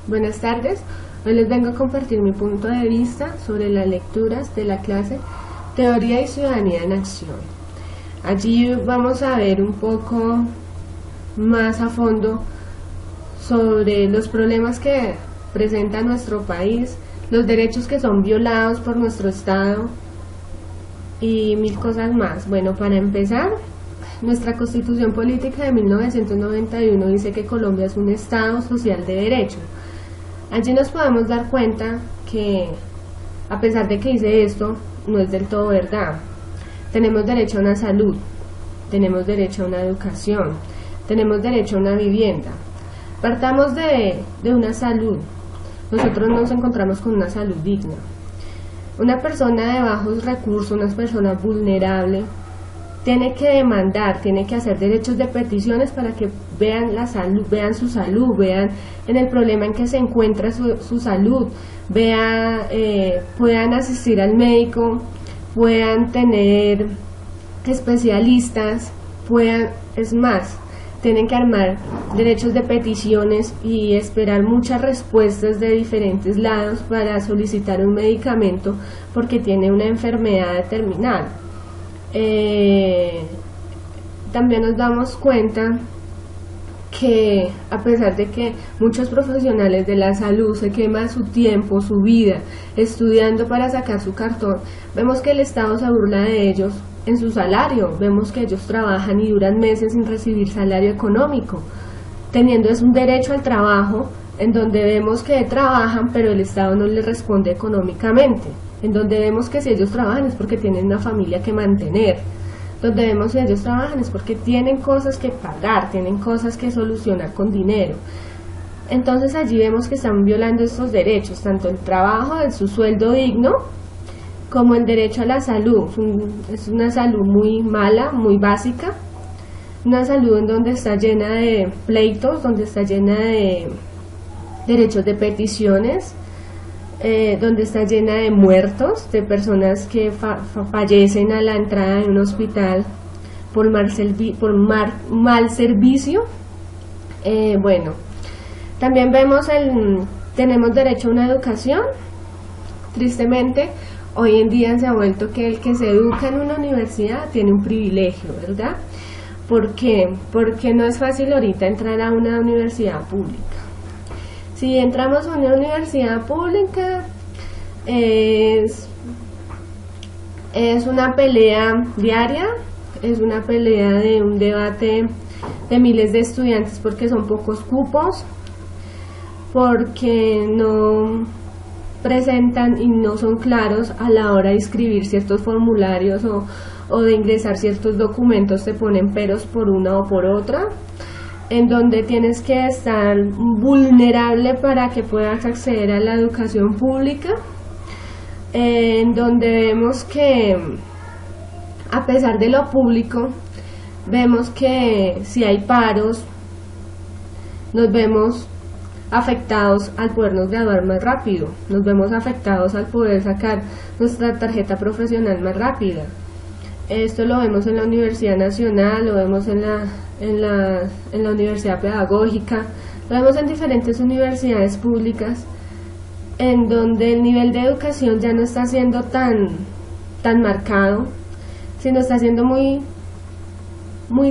Buenas tardes, hoy les vengo a compartir mi punto de vista sobre las lecturas de la clase Teoría y Ciudadanía en Acción. Allí vamos a ver un poco más a fondo sobre los problemas que presenta nuestro país, los derechos que son violados por nuestro Estado y mil cosas más. Bueno, para empezar, nuestra Constitución Política de 1991 dice que Colombia es un Estado social de derecho. Allí nos podemos dar cuenta que, a pesar de que dice esto, no es del todo verdad. Tenemos derecho a una salud, tenemos derecho a una educación, tenemos derecho a una vivienda. Partamos de una salud. Nosotros nos encontramos con una salud digna. Una persona de bajos recursos, una persona vulnerable, tiene que demandar, tiene que hacer derechos de peticiones para que vean la salud, vean su salud, vean en el problema en que se encuentra su salud, puedan asistir al médico, puedan tener especialistas, es más, tienen que armar derechos de peticiones y esperar muchas respuestas de diferentes lados para solicitar un medicamento porque tiene una enfermedad terminal. También nos damos cuenta que a pesar de que muchos profesionales de la salud se queman su tiempo, su vida, estudiando para sacar su cartón, vemos que el Estado se burla de ellos en su salario, vemos que ellos trabajan y duran meses sin recibir salario económico, teniendo un derecho al trabajo, en donde vemos que trabajan pero el Estado no les responde económicamente, en donde vemos que si ellos trabajan es porque tienen una familia que mantener, donde vemos que ellos trabajan es porque tienen cosas que pagar, tienen cosas que solucionar con dinero. Entonces allí vemos que están violando estos derechos, tanto el trabajo, de su sueldo digno, como el derecho a la salud. Es una salud muy mala, muy básica, una salud en donde está llena de pleitos, donde está llena de derechos de peticiones, donde está llena de muertos, de personas que fallecen a la entrada de un hospital por mal servicio. Bueno, también vemos tenemos derecho a una educación. Tristemente, hoy en día se ha vuelto que el que se educa en una universidad tiene un privilegio, ¿verdad? ¿Por qué? Porque no es fácil ahorita entrar a una universidad pública. Si entramos a una universidad pública, es una pelea diaria, es una pelea de un debate de miles de estudiantes porque son pocos cupos, porque no presentan y no son claros a la hora de inscribir ciertos formularios o de ingresar ciertos documentos, te ponen peros por una o por otra, en donde tienes que estar vulnerable para que puedas acceder a la educación pública, en donde vemos que a pesar de lo público, vemos que si hay paros, nos vemos afectados al podernos graduar más rápido, nos vemos afectados al poder sacar nuestra tarjeta profesional más rápida. Esto lo vemos en la Universidad Nacional, lo vemos en la Universidad Pedagógica, lo vemos en diferentes universidades públicas, en donde el nivel de educación ya no está siendo tan marcado, sino está siendo muy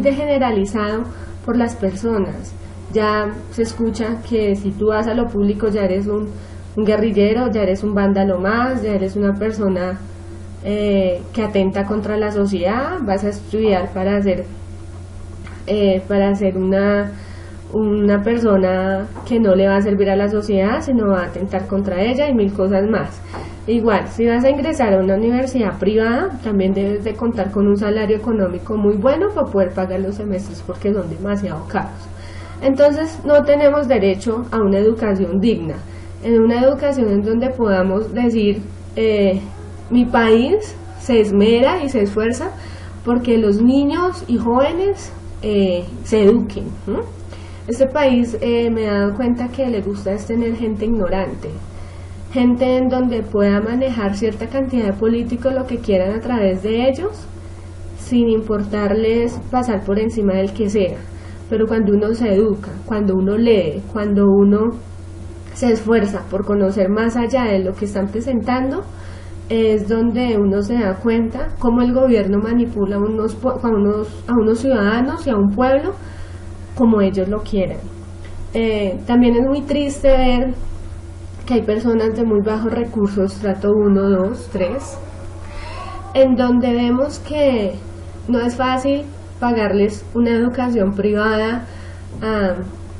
degeneralizado por las personas. Ya se escucha que si tú vas a lo público ya eres un guerrillero, ya eres un vándalo más, ya eres una persona que atenta contra la sociedad, vas a estudiar para ser una persona que no le va a servir a la sociedad, sino va a atentar contra ella y mil cosas más. Igual, si vas a ingresar a una universidad privada, también debes de contar con un salario económico muy bueno para poder pagar los semestres porque son demasiado caros. Entonces no tenemos derecho a una educación digna, en una educación en donde podamos decir mi país se esmera y se esfuerza porque los niños y jóvenes se eduquen. Este país me he dado cuenta que le gusta es tener gente ignorante, gente en donde pueda manejar cierta cantidad de políticos lo que quieran a través de ellos, sin importarles pasar por encima del que sea. Pero cuando uno se educa, cuando uno lee, cuando uno se esfuerza por conocer más allá de lo que están presentando, es donde uno se da cuenta cómo el gobierno manipula a unos ciudadanos y a un pueblo como ellos lo quieran. También es muy triste ver que hay personas de muy bajos recursos, estrato 1, 2, 3, en donde vemos que no es fácil pagarles una educación privada a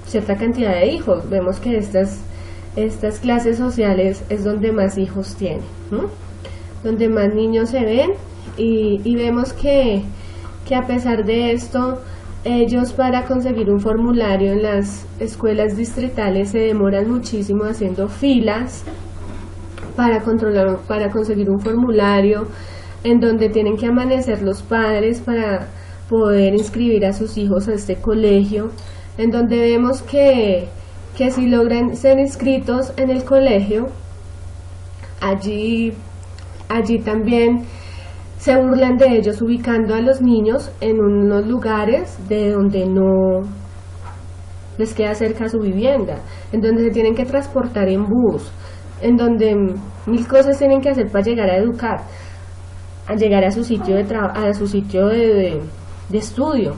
cierta cantidad de hijos. Vemos que estas clases sociales es donde más hijos tienen, ¿no? Donde más niños se ven, y vemos que a pesar de esto, ellos para conseguir un formulario en las escuelas distritales se demoran muchísimo haciendo filas para conseguir un formulario, en donde tienen que amanecer los padres para poder inscribir a sus hijos a este colegio, en donde vemos que si logran ser inscritos en el colegio, allí también se burlan de ellos, ubicando a los niños en unos lugares de donde no les queda cerca su vivienda, en donde se tienen que transportar en bus, en donde mil cosas tienen que hacer para llegar a educar, a llegar a su sitio de trabajo, a su sitio de estudio.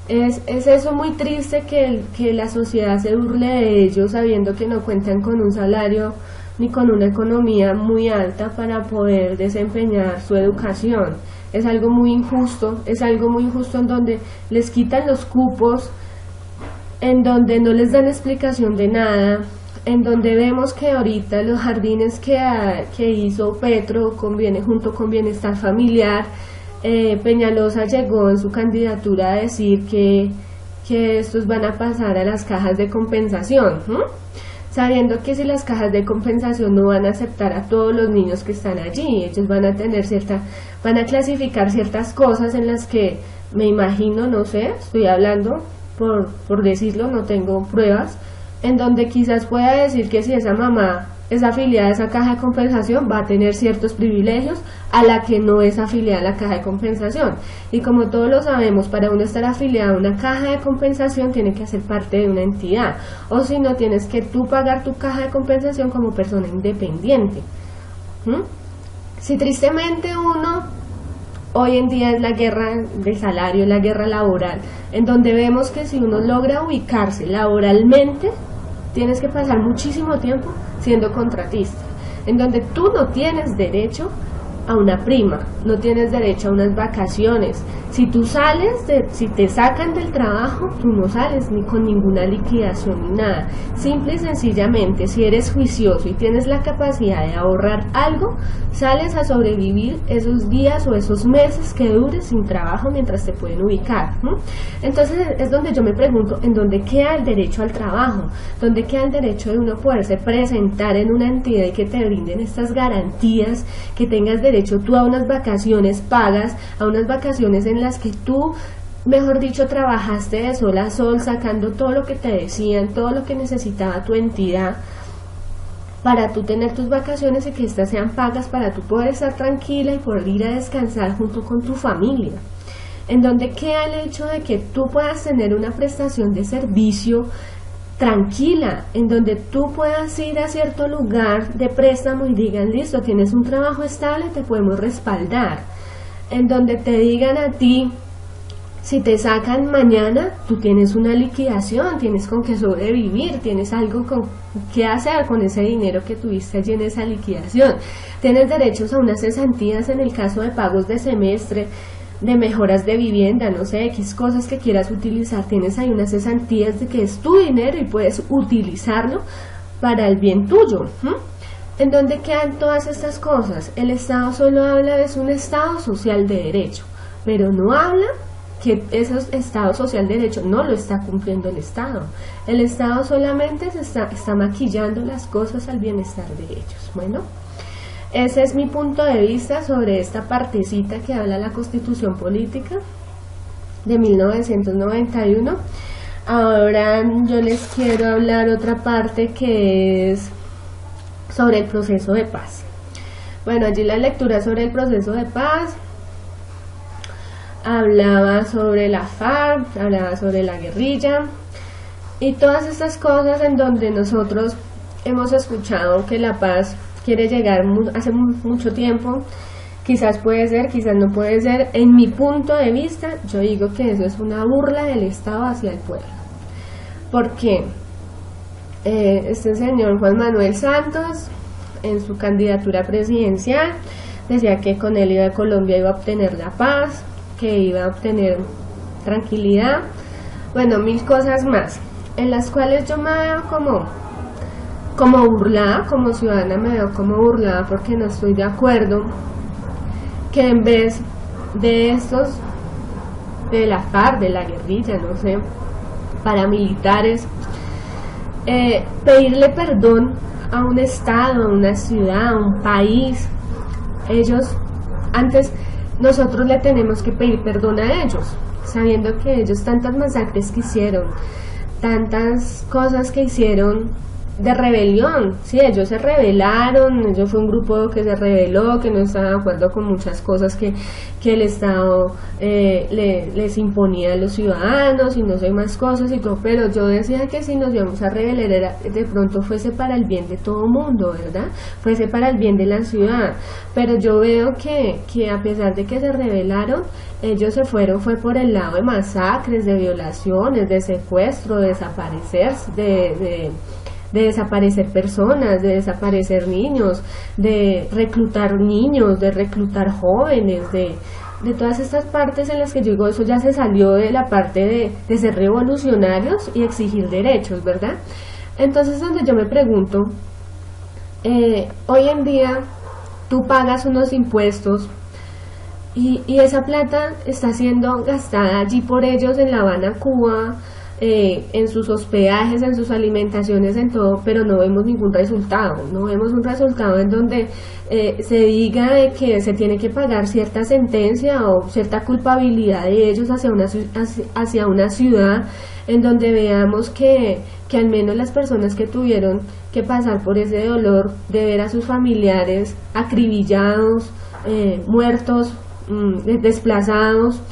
Es eso muy triste, que la sociedad se burle de ellos sabiendo que no cuentan con un salario ni con una economía muy alta para poder desempeñar su educación. Es algo muy injusto, en donde les quitan los cupos, en donde no les dan explicación de nada, en donde vemos que ahorita los jardines que hizo Petro junto con Bienestar Familiar, Peñalosa llegó en su candidatura a decir que estos van a pasar a las cajas de compensación, sabiendo que si las cajas de compensación no van a aceptar a todos los niños que están allí, ellos van a clasificar ciertas cosas en las que me imagino, no sé, estoy hablando por decirlo, no tengo pruebas, en donde quizás pueda decir que si esa mamá es afiliada a esa caja de compensación va a tener ciertos privilegios a la que no es afiliada a la caja de compensación. Y como todos lo sabemos, para uno estar afiliado a una caja de compensación tiene que ser parte de una entidad, o si no, tienes que tú pagar tu caja de compensación como persona independiente. Si tristemente hoy en día es la guerra de salario, la guerra laboral, en donde vemos que si uno logra ubicarse laboralmente, tienes que pasar muchísimo tiempo siendo contratista, en donde tú no tienes derecho a una prima, no tienes derecho a unas vacaciones. Si te sacan del trabajo, tú no sales ni con ninguna liquidación ni nada. Simple y sencillamente, si eres juicioso y tienes la capacidad de ahorrar algo, sales a sobrevivir esos días o esos meses que dures sin trabajo mientras te pueden ubicar. Entonces es donde yo me pregunto, ¿en dónde queda el derecho al trabajo? ¿Dónde queda el derecho de uno poderse presentar en una entidad y que te brinden estas garantías, que tengas derecho tú a unas vacaciones pagas, a unas vacaciones en las que tú, mejor dicho, trabajaste de sol a sol, sacando todo lo que te decían, todo lo que necesitaba tu entidad para tú tener tus vacaciones y que estas sean pagas para tú poder estar tranquila y poder ir a descansar junto con tu familia? En donde queda el hecho de que tú puedas tener una prestación de servicio tranquila, en donde tú puedas ir a cierto lugar de préstamo y digan, listo, tienes un trabajo estable, te podemos respaldar, en donde te digan a ti, si te sacan mañana, tú tienes una liquidación, tienes con qué sobrevivir, tienes algo con qué hacer con ese dinero que tuviste allí en esa liquidación, tienes derechos a unas cesantías en el caso de pagos de semestre, de mejoras de vivienda, no sé, X cosas que quieras utilizar, tienes ahí unas cesantías de que es tu dinero y puedes utilizarlo para el bien tuyo. ¿En dónde quedan todas estas cosas? El Estado solo habla de un Estado social de derecho, pero no habla que ese Estado social de derecho no lo está cumpliendo el Estado. El Estado solamente está maquillando las cosas al bienestar de ellos. Bueno, ese es mi punto de vista sobre esta partecita que habla la Constitución Política de 1991. Ahora yo les quiero hablar otra parte que es sobre el proceso de paz. Bueno, allí la lectura sobre el proceso de paz hablaba sobre la FARC, hablaba sobre la guerrilla y todas estas cosas en donde nosotros hemos escuchado que la paz quiere llegar hace mucho tiempo. Quizás puede ser, quizás no puede ser. En mi punto de vista, yo digo que eso es una burla del Estado hacia el pueblo. Porque este señor Juan Manuel Santos, en su candidatura presidencial, decía que con él Colombia iba a obtener la paz, que iba a obtener tranquilidad, bueno, mil cosas más, en las cuales yo me veo como burlada, como ciudadana me veo como burlada, porque no estoy de acuerdo que en vez de estos, de la FARC, de la guerrilla, no sé, paramilitares, pedirle perdón a un estado, a una ciudad, a un país. Ellos, antes nosotros le tenemos que pedir perdón a ellos, sabiendo que ellos tantas masacres que hicieron, tantas cosas que hicieron de rebelión, sí, ellos se rebelaron, ellos fue un grupo que se rebeló, que no estaba de acuerdo con muchas cosas que el Estado les imponía a los ciudadanos y no sé más cosas y todo, pero yo decía que si nos íbamos a rebelar de pronto fuese para el bien de todo mundo, ¿verdad? Fuese para el bien de la ciudad, pero yo veo que a pesar de que se rebelaron, ellos se fueron, fue por el lado de masacres, de violaciones, de secuestro, de desaparecer, de desaparecer personas, de desaparecer niños, de reclutar niños, de reclutar jóvenes, de todas estas partes en las que yo digo, eso ya se salió de la parte de ser revolucionarios y exigir derechos, ¿verdad? Entonces, donde yo me pregunto, hoy en día tú pagas unos impuestos y esa plata está siendo gastada allí por ellos en La Habana, Cuba, en sus hospedajes, en sus alimentaciones, en todo, pero no vemos ningún resultado, no vemos un resultado en donde se diga de que se tiene que pagar cierta sentencia o cierta culpabilidad de ellos hacia una ciudad, en donde veamos que al menos las personas que tuvieron que pasar por ese dolor de ver a sus familiares acribillados, muertos, desplazados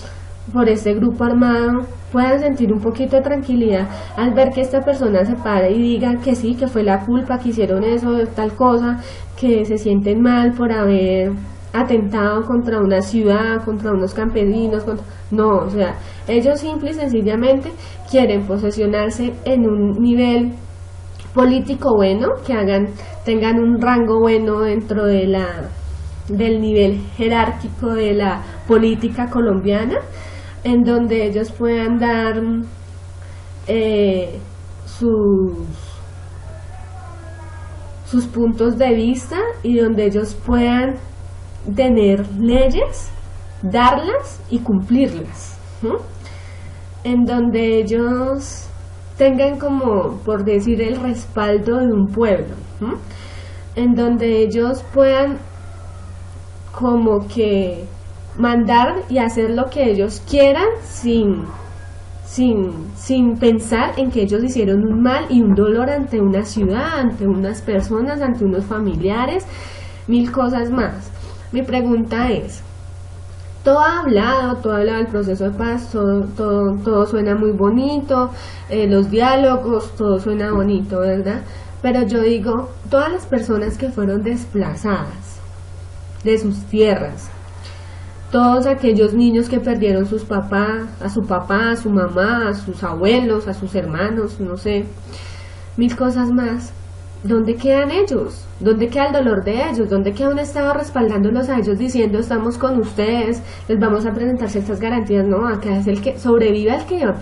por este grupo armado, puedan sentir un poquito de tranquilidad al ver que esta persona se pare y diga que sí, que fue la culpa, que hicieron eso, tal cosa, que se sienten mal por haber atentado contra una ciudad, contra unos campesinos, no, o sea, ellos simple y sencillamente quieren posesionarse en un nivel político bueno, que tengan un rango bueno dentro de del nivel jerárquico de la política colombiana, en donde ellos puedan dar sus puntos de vista y donde ellos puedan tener leyes, darlas y cumplirlas, en donde ellos tengan, como por decir, el respaldo de un pueblo, en donde ellos puedan como que mandar y hacer lo que ellos quieran sin pensar en que ellos hicieron un mal y un dolor ante una ciudad, ante unas personas, ante unos familiares, mil cosas más. Mi pregunta es, todo ha hablado del proceso de paz, todo suena muy bonito, los diálogos, todo suena bonito, ¿verdad? Pero yo digo, todas las personas que fueron desplazadas de sus tierras, todos aquellos niños que perdieron a su papá, a su mamá, a sus abuelos, a sus hermanos, no sé, mil cosas más, ¿dónde quedan ellos? ¿Dónde queda el dolor de ellos? ¿Dónde queda un Estado respaldándolos a ellos diciendo estamos con ustedes, les vamos a presentar ciertas garantías? No, acá es el que sobrevive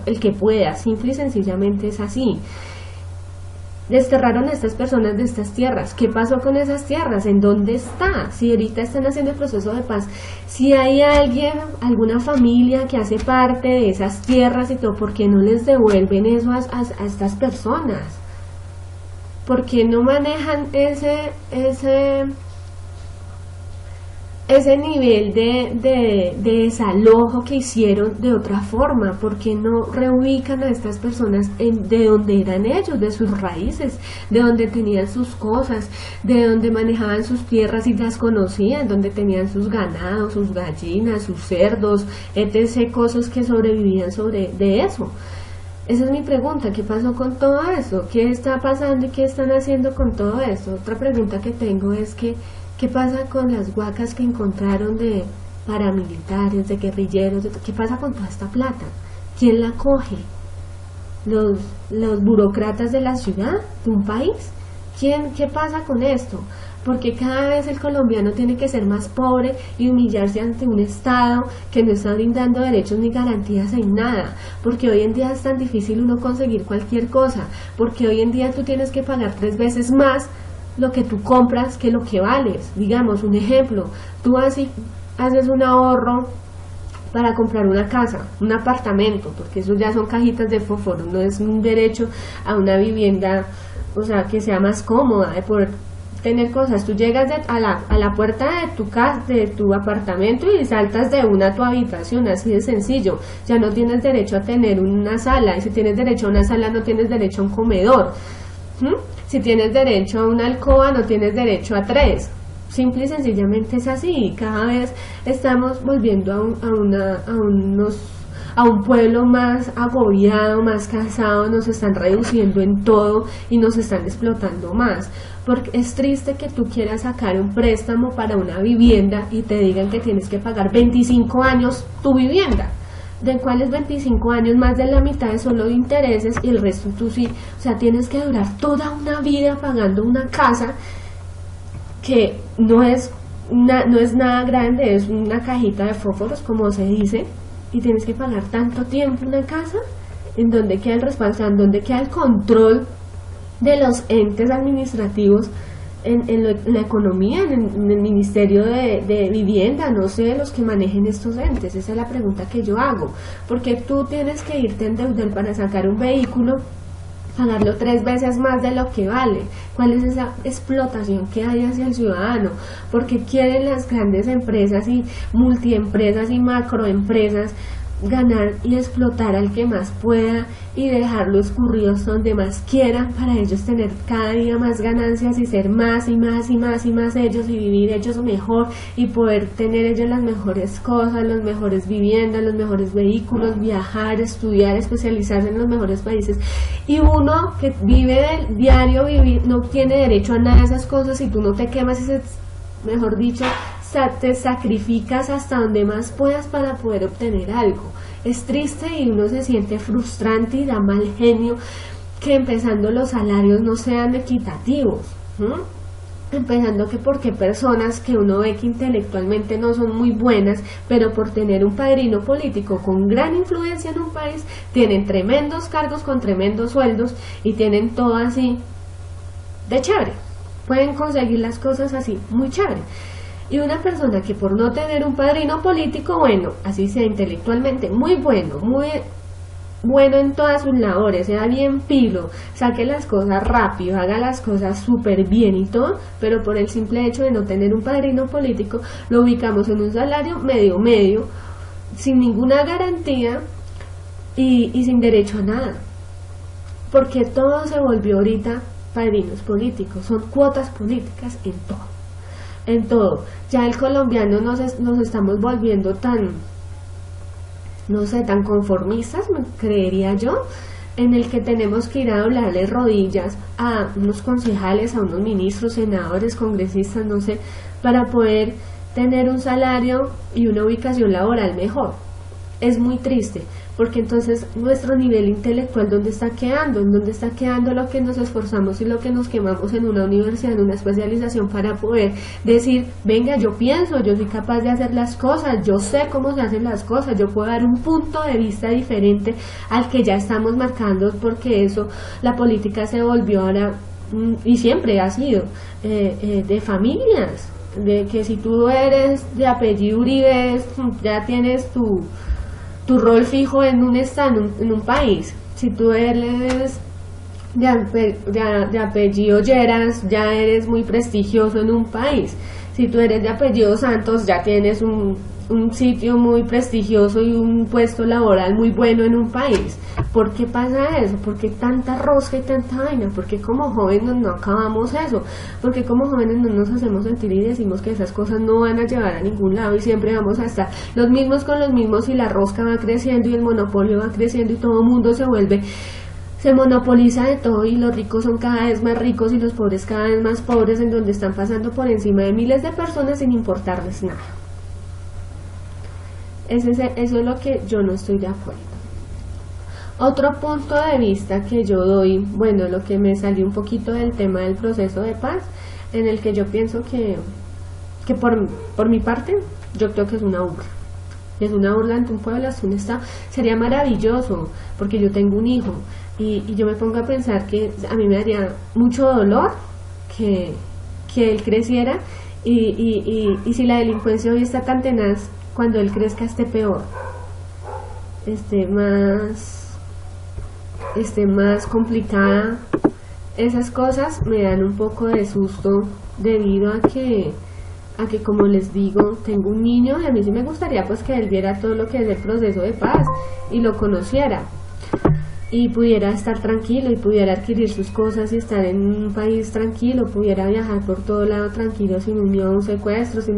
el que pueda, simple y sencillamente es así. Desterraron a estas personas de estas tierras. ¿Qué pasó con esas tierras? ¿En dónde está? Si ahorita están haciendo el proceso de paz, si hay alguien, alguna familia que hace parte de esas tierras y todo, ¿por qué no les devuelven eso a estas personas? ¿Por qué no manejan ese nivel de desalojo que hicieron de otra forma? ¿Por qué no reubican a estas personas de donde eran ellos, de sus raíces, de donde tenían sus cosas, de donde manejaban sus tierras y las conocían, donde tenían sus ganados, sus gallinas, sus cerdos, etc., cosas que sobrevivían de eso? Esa es mi pregunta, ¿qué pasó con todo eso? ¿Qué está pasando y qué están haciendo con todo eso? Otra pregunta que tengo es que, ¿qué pasa con las huacas que encontraron de paramilitares, de guerrilleros? ¿Qué pasa con toda esta plata? ¿Quién la coge? ¿Los burócratas de la ciudad, de un país? ¿Qué pasa con esto? Porque cada vez el colombiano tiene que ser más pobre y humillarse ante un Estado que no está brindando derechos ni garantías en nada, porque hoy en día es tan difícil uno conseguir cualquier cosa, porque hoy en día tú tienes que pagar 3 veces más lo que tú compras que lo que vales. Digamos, un ejemplo, tú así haces un ahorro para comprar una casa, un apartamento, porque eso ya son cajitas de fósforo, no es un derecho a una vivienda, o sea, que sea más cómoda, de poder tener cosas. Tú llegas a la puerta de tu casa, de tu apartamento, y saltas de una a tu habitación, así de sencillo. Ya no tienes derecho a tener una sala, y si tienes derecho a una sala no tienes derecho a un comedor. Si tienes derecho a una alcoba no tienes derecho a 3. Simple y sencillamente es así. Cada vez estamos volviendo a un pueblo más agobiado, más cansado, nos están reduciendo en todo y nos están explotando más. Porque es triste que tú quieras sacar un préstamo para una vivienda y te digan que tienes que pagar 25 años tu vivienda. ¿De cuáles 25 años? Más de la mitad es solo de intereses y el resto tú sí. O sea, tienes que durar toda una vida pagando una casa que no es nada grande, es una cajita de fósforos, como se dice, y tienes que pagar tanto tiempo una casa. ¿En dónde queda el respaldo? ¿En dónde queda el control de los entes administrativos en la economía, en el Ministerio de Vivienda? No sé, los que manejen estos entes. Esa es la pregunta que yo hago, porque tú tienes que irte a endeudar para sacar un vehículo, pagarlo 3 veces más de lo que vale. ¿Cuál es esa explotación que hay hacia el ciudadano? Porque quieren las grandes empresas y multiempresas y macroempresas ganar y explotar al que más pueda y dejarlos escurridos donde más quieran, para ellos tener cada día más ganancias y ser más y más y más y más ellos, y vivir ellos mejor y poder tener ellos las mejores cosas, las mejores viviendas, los mejores vehículos, viajar, estudiar, especializarse en los mejores países. Y uno que vive del diario vivir no tiene derecho a nada de esas cosas, y tú no te quemas y mejor dicho, te sacrificas hasta donde más puedas para poder obtener algo. Es triste y uno se siente frustrante y da mal genio que empezando los salarios no sean equitativos. Empezando que porque personas que uno ve que intelectualmente no son muy buenas, pero por tener un padrino político con gran influencia en un país, tienen tremendos cargos con tremendos sueldos y tienen todo así de chévere. Pueden conseguir las cosas así, muy chévere. Y una persona que por no tener un padrino político, bueno, así sea intelectualmente, muy bueno en todas sus labores, sea bien pilo, saque las cosas rápido, haga las cosas súper bien y todo, pero por el simple hecho de no tener un padrino político, lo ubicamos en un salario medio, sin ninguna garantía y sin derecho a nada. Porque todo se volvió ahorita padrinos políticos, son cuotas políticas en todo. Ya el colombiano nos estamos volviendo tan, no sé, tan conformistas, creería yo, en el que tenemos que ir a doblarle rodillas a unos concejales, a unos ministros, senadores, congresistas, no sé, para poder tener un salario y una ubicación laboral mejor. Es muy triste, porque entonces nuestro nivel intelectual, ¿dónde está quedando? ¿En dónde está quedando lo que nos esforzamos y lo que nos quemamos en una universidad, en una especialización, para poder decir, venga, yo pienso, yo soy capaz de hacer las cosas, yo sé cómo se hacen las cosas, yo puedo dar un punto de vista diferente al que ya estamos marcando? Porque eso, la política se volvió ahora, y siempre ha sido, de familias, de que si tú eres de apellido Uribe, ya tienes tu rol fijo en un estado, en un país. Si tú eres de apellido Lleras, ya eres muy prestigioso en un país. Si tú eres de apellido Santos, ya tienes un sitio muy prestigioso y un puesto laboral muy bueno en un país. ¿Por qué pasa eso? ¿Por qué tanta rosca y tanta vaina? ¿Por qué como jóvenes no acabamos eso? ¿Por qué como jóvenes no nos hacemos sentir y decimos que esas cosas no van a llevar a ningún lado y siempre vamos a estar los mismos con los mismos y la rosca va creciendo y el monopolio va creciendo y todo el mundo se monopoliza de todo y los ricos son cada vez más ricos y los pobres cada vez más pobres, en donde están pasando por encima de miles de personas sin importarles nada? Eso es lo que yo no estoy de acuerdo. Otro punto de vista que yo doy, bueno, lo que me salió un poquito del tema del proceso de paz, en el que yo pienso que por mi parte, yo creo que es una burla. Es una burla ante un pueblo, ante un estado. Sería maravilloso, porque yo tengo un hijo, y yo me pongo a pensar que a mí me daría mucho dolor que él creciera, y si la delincuencia hoy está tan tenaz, cuando él crezca esté peor, esté más complicada. Esas cosas me dan un poco de susto debido a que como les digo, tengo un niño y a mí sí me gustaría pues que él viera todo lo que es el proceso de paz y lo conociera y pudiera estar tranquilo y pudiera adquirir sus cosas y estar en un país tranquilo, pudiera viajar por todo lado tranquilo sin un miedo a un secuestro, sin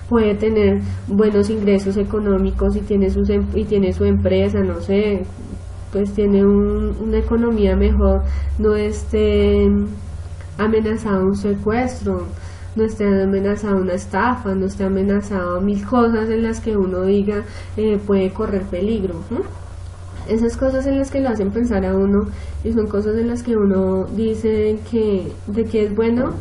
puede tener buenos ingresos económicos y tiene su empresa, no sé, pues tiene una economía mejor, no esté amenazado un secuestro, no esté amenazado una estafa, no esté amenazado mil cosas en las que uno diga puede correr peligro. Esas cosas en las que lo hacen pensar a uno, y son cosas en las que uno dice de que es bueno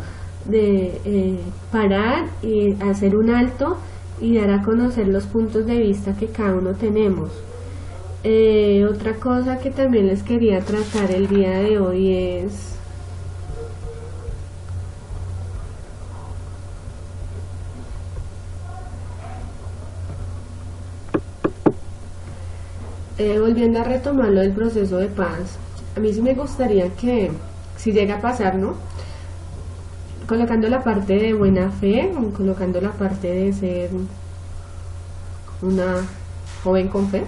de parar y hacer un alto y dar a conocer los puntos de vista que cada uno tenemos. Otra cosa que también les quería tratar el día de hoy es volviendo a retomar lo del proceso de paz. A mí sí me gustaría que, si llega a pasar, ¿no?, colocando la parte de buena fe, colocando la parte de ser una joven con fe,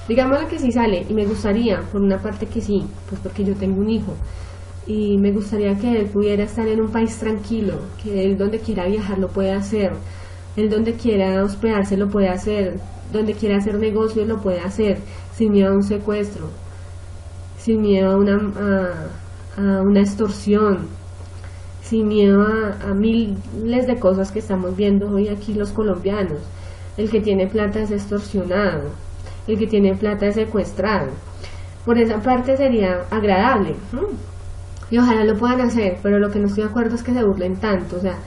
digámoslo que sí sale, y me gustaría, por una parte que sí, pues porque yo tengo un hijo, y me gustaría que él pudiera estar en un país tranquilo, que él donde quiera viajar lo pueda hacer, él donde quiera hospedarse lo puede hacer, donde quiera hacer negocios lo puede hacer, sin miedo a un secuestro, sin miedo a una extorsión, sin miedo a miles de cosas que estamos viendo hoy aquí los colombianos. El que tiene plata es extorsionado, el que tiene plata es secuestrado. Por esa parte sería agradable, y ojalá lo puedan hacer, pero lo que no estoy de acuerdo es que se burlen tanto. O sea,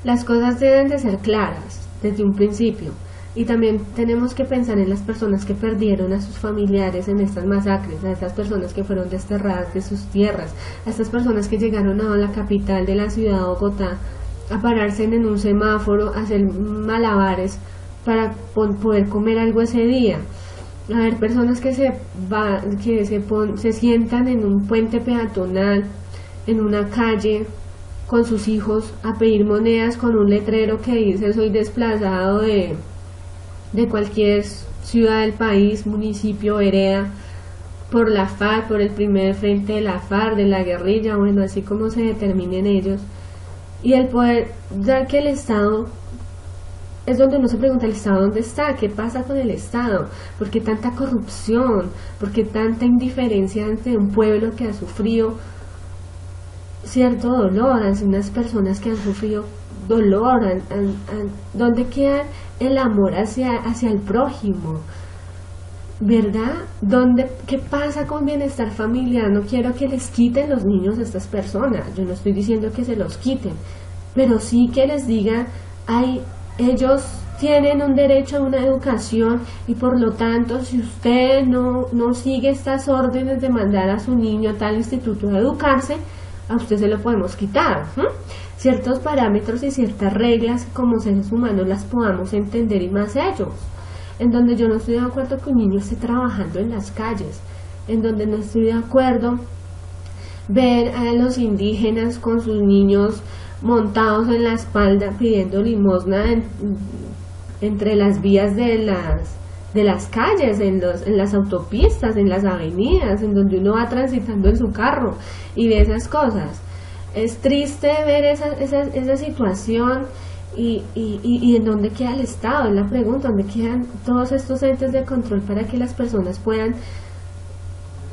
las cosas deben de ser claras desde un principio, y también tenemos que pensar en las personas que perdieron a sus familiares en estas masacres, a estas personas que fueron desterradas de sus tierras, a estas personas que llegaron a la capital de la ciudad de Bogotá a pararse en un semáforo, a hacer malabares para poder comer algo ese día. A ver, personas que se sientan en un puente peatonal, en una calle, con sus hijos, a pedir monedas con un letrero que dice: soy desplazado de cualquier ciudad del país, municipio, vereda, por la FARC, por el primer frente de la FARC, de la guerrilla, bueno, así como se determinen ellos. Y el poder, ya que el Estado, es donde uno se pregunta: ¿el Estado dónde está? ¿Qué pasa con el Estado? ¿Por qué tanta corrupción? ¿Por qué tanta indiferencia ante un pueblo que ha sufrido cierto dolor, ante unas personas que han sufrido dolor? ¿Dónde queda el amor hacia el prójimo? ¿Verdad? ¿Qué pasa con bienestar familiar? No quiero que les quiten los niños a estas personas, yo no estoy diciendo que se los quiten, pero sí que les digan: ellos tienen un derecho a una educación, y por lo tanto, si usted no sigue estas órdenes de mandar a su niño a tal instituto a educarse, a usted se lo podemos quitar. Ciertos parámetros y ciertas reglas como seres humanos las podamos entender, y más ellos, en donde yo no estoy de acuerdo que un niño esté trabajando en las calles, en donde no estoy de acuerdo ver a los indígenas con sus niños montados en la espalda pidiendo limosna entre las vías de las calles, en las autopistas, en las avenidas, en donde uno va transitando en su carro y de esas cosas. Es triste ver esa situación y en dónde queda el Estado, es la pregunta, dónde quedan todos estos entes de control para que las personas puedan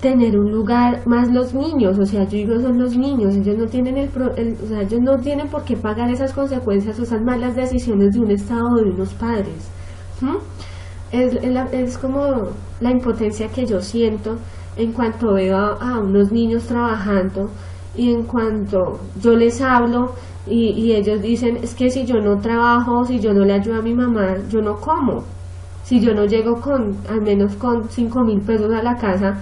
tener un lugar, más los niños, o sea, yo digo son los niños, ellos no tienen o sea, ellos no tienen por qué pagar esas consecuencias o esas malas decisiones de un Estado o de unos padres. Es como la impotencia que yo siento en cuanto veo a unos niños trabajando y en cuanto yo les hablo y ellos dicen, es que si yo no trabajo, si yo no le ayudo a mi mamá, yo no como. Si yo no llego al menos con 5.000 pesos a la casa,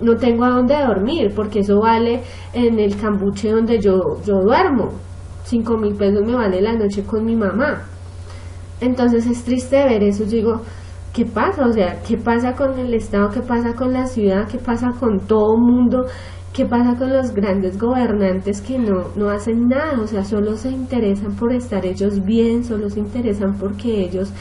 no tengo a dónde dormir, porque eso vale en el cambuche donde yo duermo. 5.000 pesos me vale la noche con mi mamá. Entonces es triste ver eso. Yo digo, ¿qué pasa? O sea, ¿qué pasa con el Estado? ¿Qué pasa con la ciudad? ¿Qué pasa con todo el mundo? ¿Qué pasa con los grandes gobernantes que no hacen nada? O sea, solo se interesan por estar ellos bien, solo se interesan porque ellos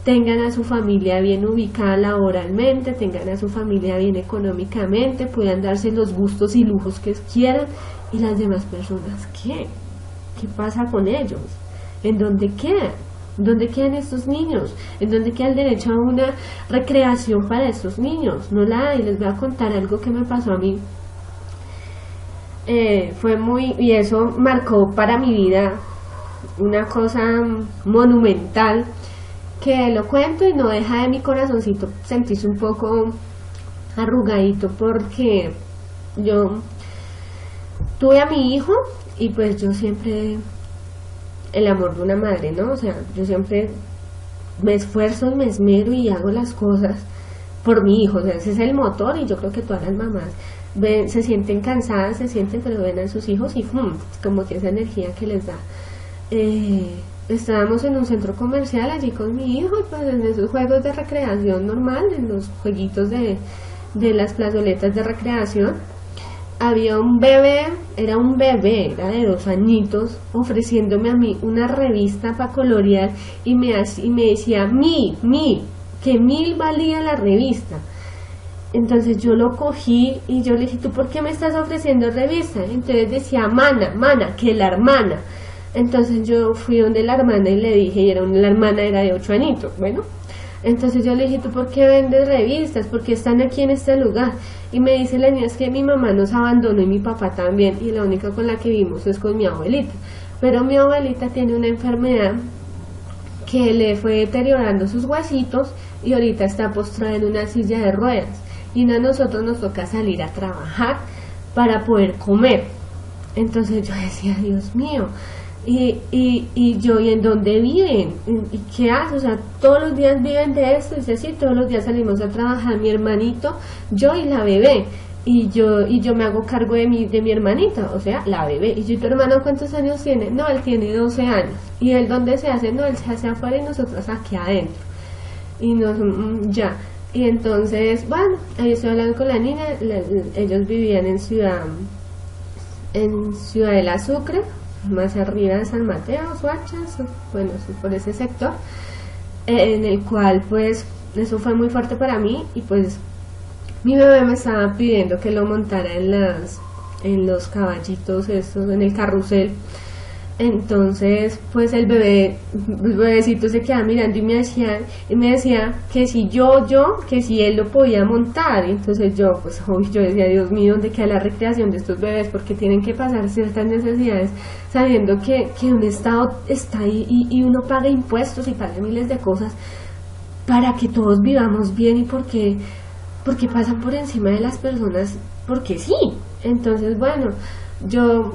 tengan a su familia bien ubicada laboralmente, tengan a su familia bien económicamente, puedan darse los gustos y lujos que quieran. ¿Y las demás personas qué? ¿Qué pasa con ellos? ¿En dónde quedan? ¿Dónde quedan estos niños? ¿En dónde queda el derecho a una recreación para estos niños? No la hay. Les voy a contar algo que me pasó a mí. Y eso marcó para mi vida una cosa monumental, que lo cuento y no deja de mi corazoncito sentirse un poco arrugadito, porque yo tuve a mi hijo y pues yo siempre, el amor de una madre, ¿no? O sea, yo siempre me esfuerzo, me esmero y hago las cosas por mi hijo. O sea, ese es el motor, y yo creo que todas las mamás se sienten cansadas, pero ven a sus hijos y como que esa energía que les da. Estábamos en un centro comercial allí con mi hijo, y pues en esos juegos de recreación normal, en los jueguitos de las plazoletas de recreación, había un bebé, era de 2 añitos, ofreciéndome a mí una revista para colorear, y me decía, que 1.000 valía la revista. Entonces yo lo cogí y yo le dije, ¿tú por qué me estás ofreciendo revista? Entonces decía, mana, que la hermana. Entonces yo fui donde la hermana y le dije, y la hermana era de 8 añitos, bueno. Entonces yo le dije, ¿tú por qué vendes revistas? ¿Por qué están aquí en este lugar? Y me dice la niña, es que mi mamá nos abandonó y mi papá también, y la única con la que vivimos es con mi abuelita. Pero mi abuelita tiene una enfermedad que le fue deteriorando sus huesitos y ahorita está postrada en una silla de ruedas. Y a nosotros nos toca salir a trabajar para poder comer. Entonces yo decía, Dios mío, y yo, ¿y en dónde viven? ¿Y qué hacen? O sea, todos los días viven de esto. Y dice, sí, todos los días salimos a trabajar, mi hermanito, yo y la bebé. Y yo me hago cargo de mi hermanita, o sea, la bebé. Y yo, ¿tu hermano cuántos años tiene? No, él tiene 12 años. ¿Y él dónde se hace? No, él se hace afuera y nosotros aquí adentro. Y ya. Y entonces, bueno, ahí estoy hablando con la niña. Ellos vivían en Ciudadela Sucre, más arriba de San Mateo, Suachas, bueno, por ese sector, en el cual pues eso fue muy fuerte para mí. Y pues mi bebé me estaba pidiendo que lo montara en los caballitos estos, en el carrusel. Entonces pues el bebecito se quedaba mirando y me decía que si él lo podía montar. Y entonces yo decía, Dios mío, ¿dónde queda la recreación de estos bebés? Porque tienen que pasar ciertas necesidades sabiendo que un Estado está ahí y uno paga impuestos y paga miles de cosas para que todos vivamos bien, y porque pasan por encima de las personas porque sí. Entonces bueno, yo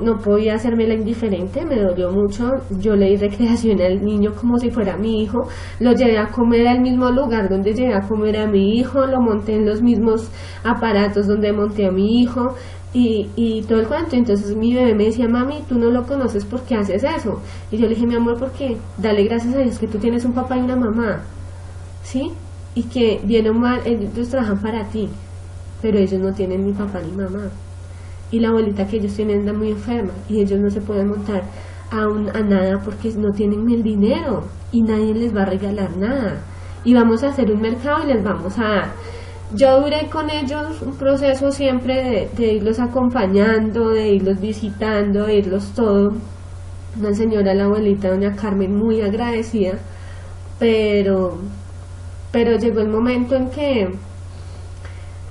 no podía hacerme la indiferente, me dolió mucho. Yo le di recreación al niño como si fuera mi hijo, lo llevé a comer al mismo lugar donde llevé a comer a mi hijo, lo monté en los mismos aparatos donde monté a mi hijo y todo el cuento. Entonces mi bebé me decía, mami, tú no lo conoces, ¿por qué haces eso? Y yo le dije, mi amor, porque dale gracias a Dios que tú tienes un papá y una mamá, ¿sí? Y que bien o mal ellos trabajan para ti, pero ellos no tienen ni papá ni mamá. y la abuelita que ellos tienen anda muy enferma y ellos no se pueden montar a nada porque no tienen el dinero y nadie les va a regalar nada y vamos a hacer un mercado y les vamos a dar. Yo duré con ellos un proceso siempre de irlos acompañando, de irlos visitando, de irlos todo. Una señora, la abuelita doña Carmen, muy agradecida, pero llegó el momento en que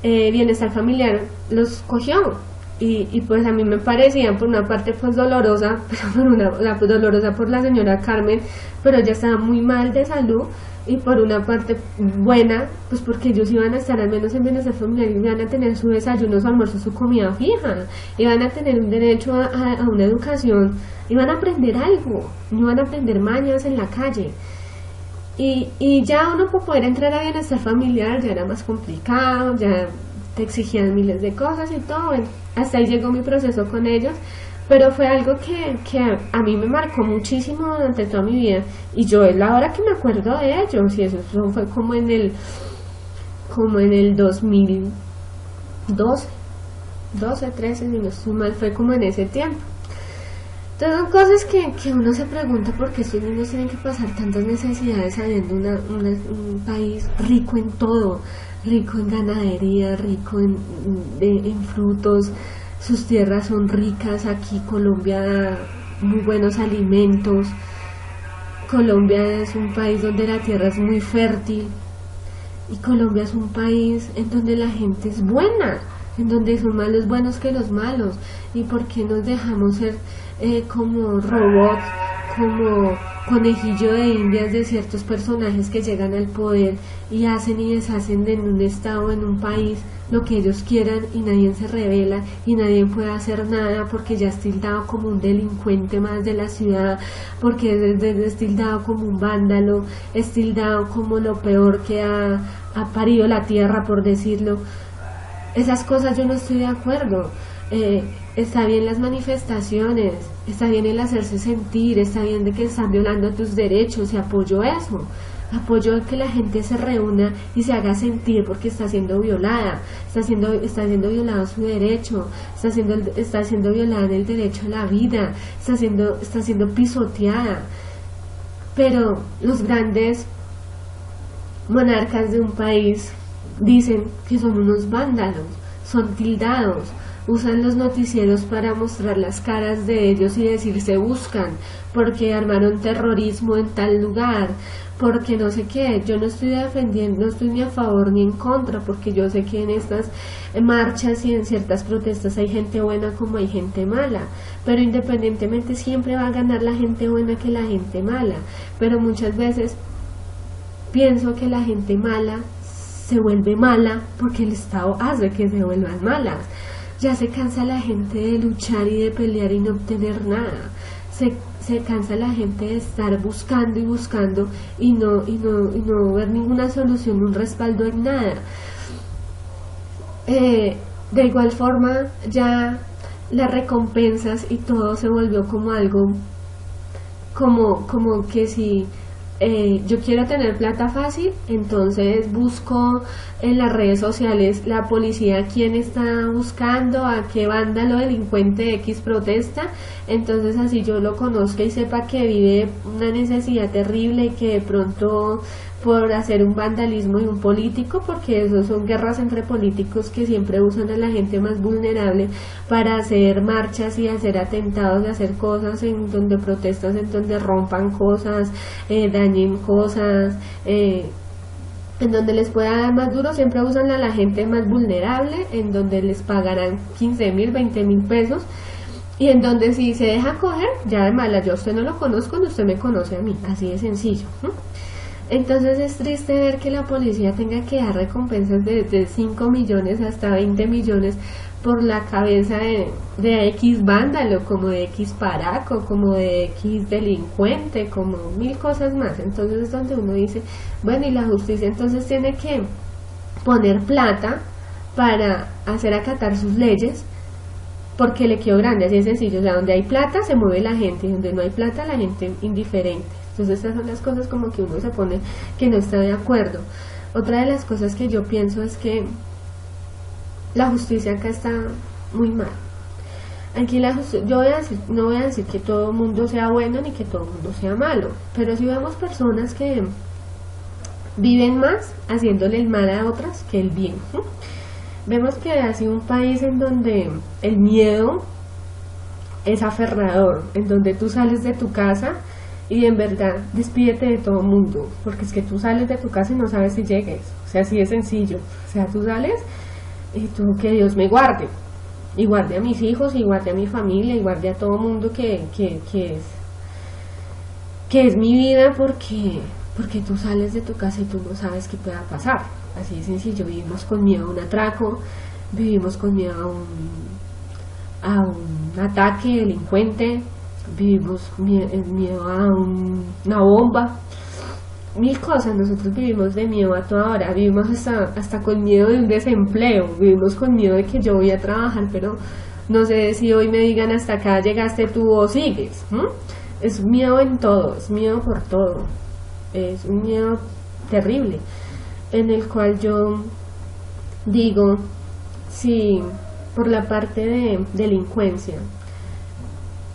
bienestar familiar los cogió y pues a mí me parecía por una parte pues dolorosa, pero dolorosa por la señora Carmen, pero ella estaba muy mal de salud, y por una parte buena pues porque ellos iban a estar al menos en bienestar familiar y iban a tener su desayuno, su almuerzo, su comida fija, iban a tener un derecho a una educación, iban a aprender algo, no iban a aprender mañas en la calle. Y ya uno por poder entrar a bienestar familiar ya era más complicado, ya te exigían miles de cosas y todo. Bueno, hasta ahí llegó mi proceso con ellos, pero fue algo que a mí me marcó muchísimo durante toda mi vida, y yo es la hora que me acuerdo de ellos, y eso fue como en el 2012, 13, si no estoy mal, fue como en ese tiempo. Entonces son cosas que uno se pregunta por qué estos niños tienen que pasar tantas necesidades sabiendo un país rico en todo, rico en ganadería, rico en frutos, sus tierras son ricas, aquí Colombia da muy buenos alimentos, Colombia es un país donde la tierra es muy fértil, y Colombia es un país en donde la gente es buena, en donde son más los buenos que los malos. ¿Y por qué nos dejamos ser como robots, como conejillo de indias de ciertos personajes que llegan al poder y hacen y deshacen en un estado, en un país, lo que ellos quieran, y nadie se revela y nadie puede hacer nada porque ya es tildado como un delincuente más de la ciudad, porque es tildado como un vándalo, es tildado como lo peor que ha parido la tierra, por decirlo? Esas cosas yo no estoy de acuerdo. Está bien las manifestaciones, está bien el hacerse sentir, está bien de que están violando tus derechos, y apoyo eso, apoyo que la gente se reúna y se haga sentir porque está siendo violada, está siendo violado su derecho, está siendo violada en el derecho a la vida, está siendo pisoteada. Pero los grandes monarcas de un país dicen que son unos vándalos, son tildados, usan los noticieros para mostrar las caras de ellos y decir se buscan, porque armaron terrorismo en tal lugar, porque no sé qué. Yo no estoy defendiendo, no estoy ni a favor ni en contra, porque yo sé que en estas marchas y en ciertas protestas hay gente buena como hay gente mala, pero independientemente siempre va a ganar la gente buena que la gente mala, pero muchas veces pienso que la gente mala se vuelve mala porque el Estado hace que se vuelvan malas. Ya se cansa la gente de luchar y de pelear y no obtener nada. Se cansa la gente de estar buscando y buscando y no ver ninguna solución, un respaldo en nada. De igual forma, ya las recompensas y todo se volvió como algo como que si yo quiero tener plata fácil, entonces busco en las redes sociales la policía quién está buscando, a qué vándalo delincuente X protesta, entonces así yo lo conozca y sepa que vive una necesidad terrible y que de pronto por hacer un vandalismo y un político, porque eso son guerras entre políticos que siempre usan a la gente más vulnerable para hacer marchas y hacer atentados y hacer cosas en donde protestas, en donde rompan cosas, dañen cosas, en donde les pueda dar más duro, siempre usan a la gente más vulnerable, en donde les pagarán 15.000, 20.000 pesos, y en donde si se deja coger, ya de mala, yo a usted no lo conozco, no usted me conoce a mí, así de sencillo. Entonces es triste ver que la policía tenga que dar recompensas de 5 millones hasta 20 millones por la cabeza de X vándalo, como de X paraco, como de X delincuente, como 1000 cosas más. Entonces es donde uno dice, bueno, y la justicia entonces tiene que poner plata para hacer acatar sus leyes, porque le quedó grande, así de sencillo. O sea, donde hay plata se mueve la gente, y donde no hay plata la gente indiferente. Entonces esas son las cosas como que uno se pone que no está de acuerdo. Otra de las cosas que yo pienso es que la justicia acá está muy mal, Aquí yo no voy a decir que todo el mundo sea bueno ni que todo el mundo sea malo, pero si vemos personas que viven más haciéndole el mal a otras que el bien. Vemos que ha sido un país en donde el miedo es aferrador, en donde tú sales de tu casa y en verdad despídete de todo el mundo, porque es que tú sales de tu casa y no sabes si llegues, o sea, así de sencillo, o sea, tú sales y tú, que Dios me guarde, y guarde a mis hijos, y guarde a mi familia, y guarde a todo el mundo que es mi vida, porque tú sales de tu casa y tú no sabes qué pueda pasar, así de sencillo. Vivimos con miedo a un atraco, vivimos con miedo a un ataque delincuente, vivimos miedo a una bomba, mil cosas. Nosotros vivimos de miedo a toda hora, vivimos hasta con miedo de un desempleo, vivimos con miedo de que yo voy a trabajar, pero no sé si hoy me digan hasta acá llegaste tú o sigues. Es miedo en todo, es miedo por todo, es un miedo terrible, en el cual yo digo, si por la parte de delincuencia,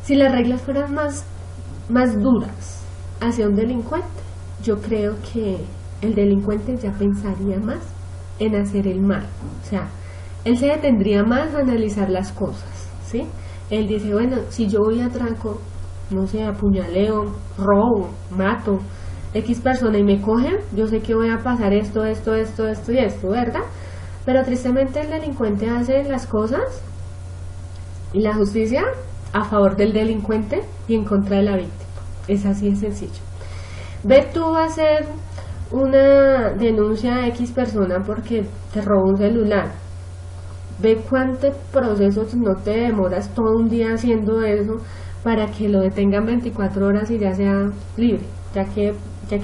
si las reglas fueran más duras hacia un delincuente, yo creo que el delincuente ya pensaría más en hacer el mal, o sea, él se detendría más a analizar las cosas, ¿sí? Él dice, bueno, si yo voy a atraco, no sé, apuñaleo, robo, mato X persona y me cogen, yo sé que voy a pasar esto y esto, ¿verdad? Pero tristemente el delincuente hace las cosas y la justicia a favor del delincuente y en contra de la víctima. Es así de sencillo. Ve tú a hacer una denuncia a X persona porque te robó un celular. Ve cuántos procesos no te demoras todo un día haciendo eso para que lo detengan 24 horas y ya sea libre, ya que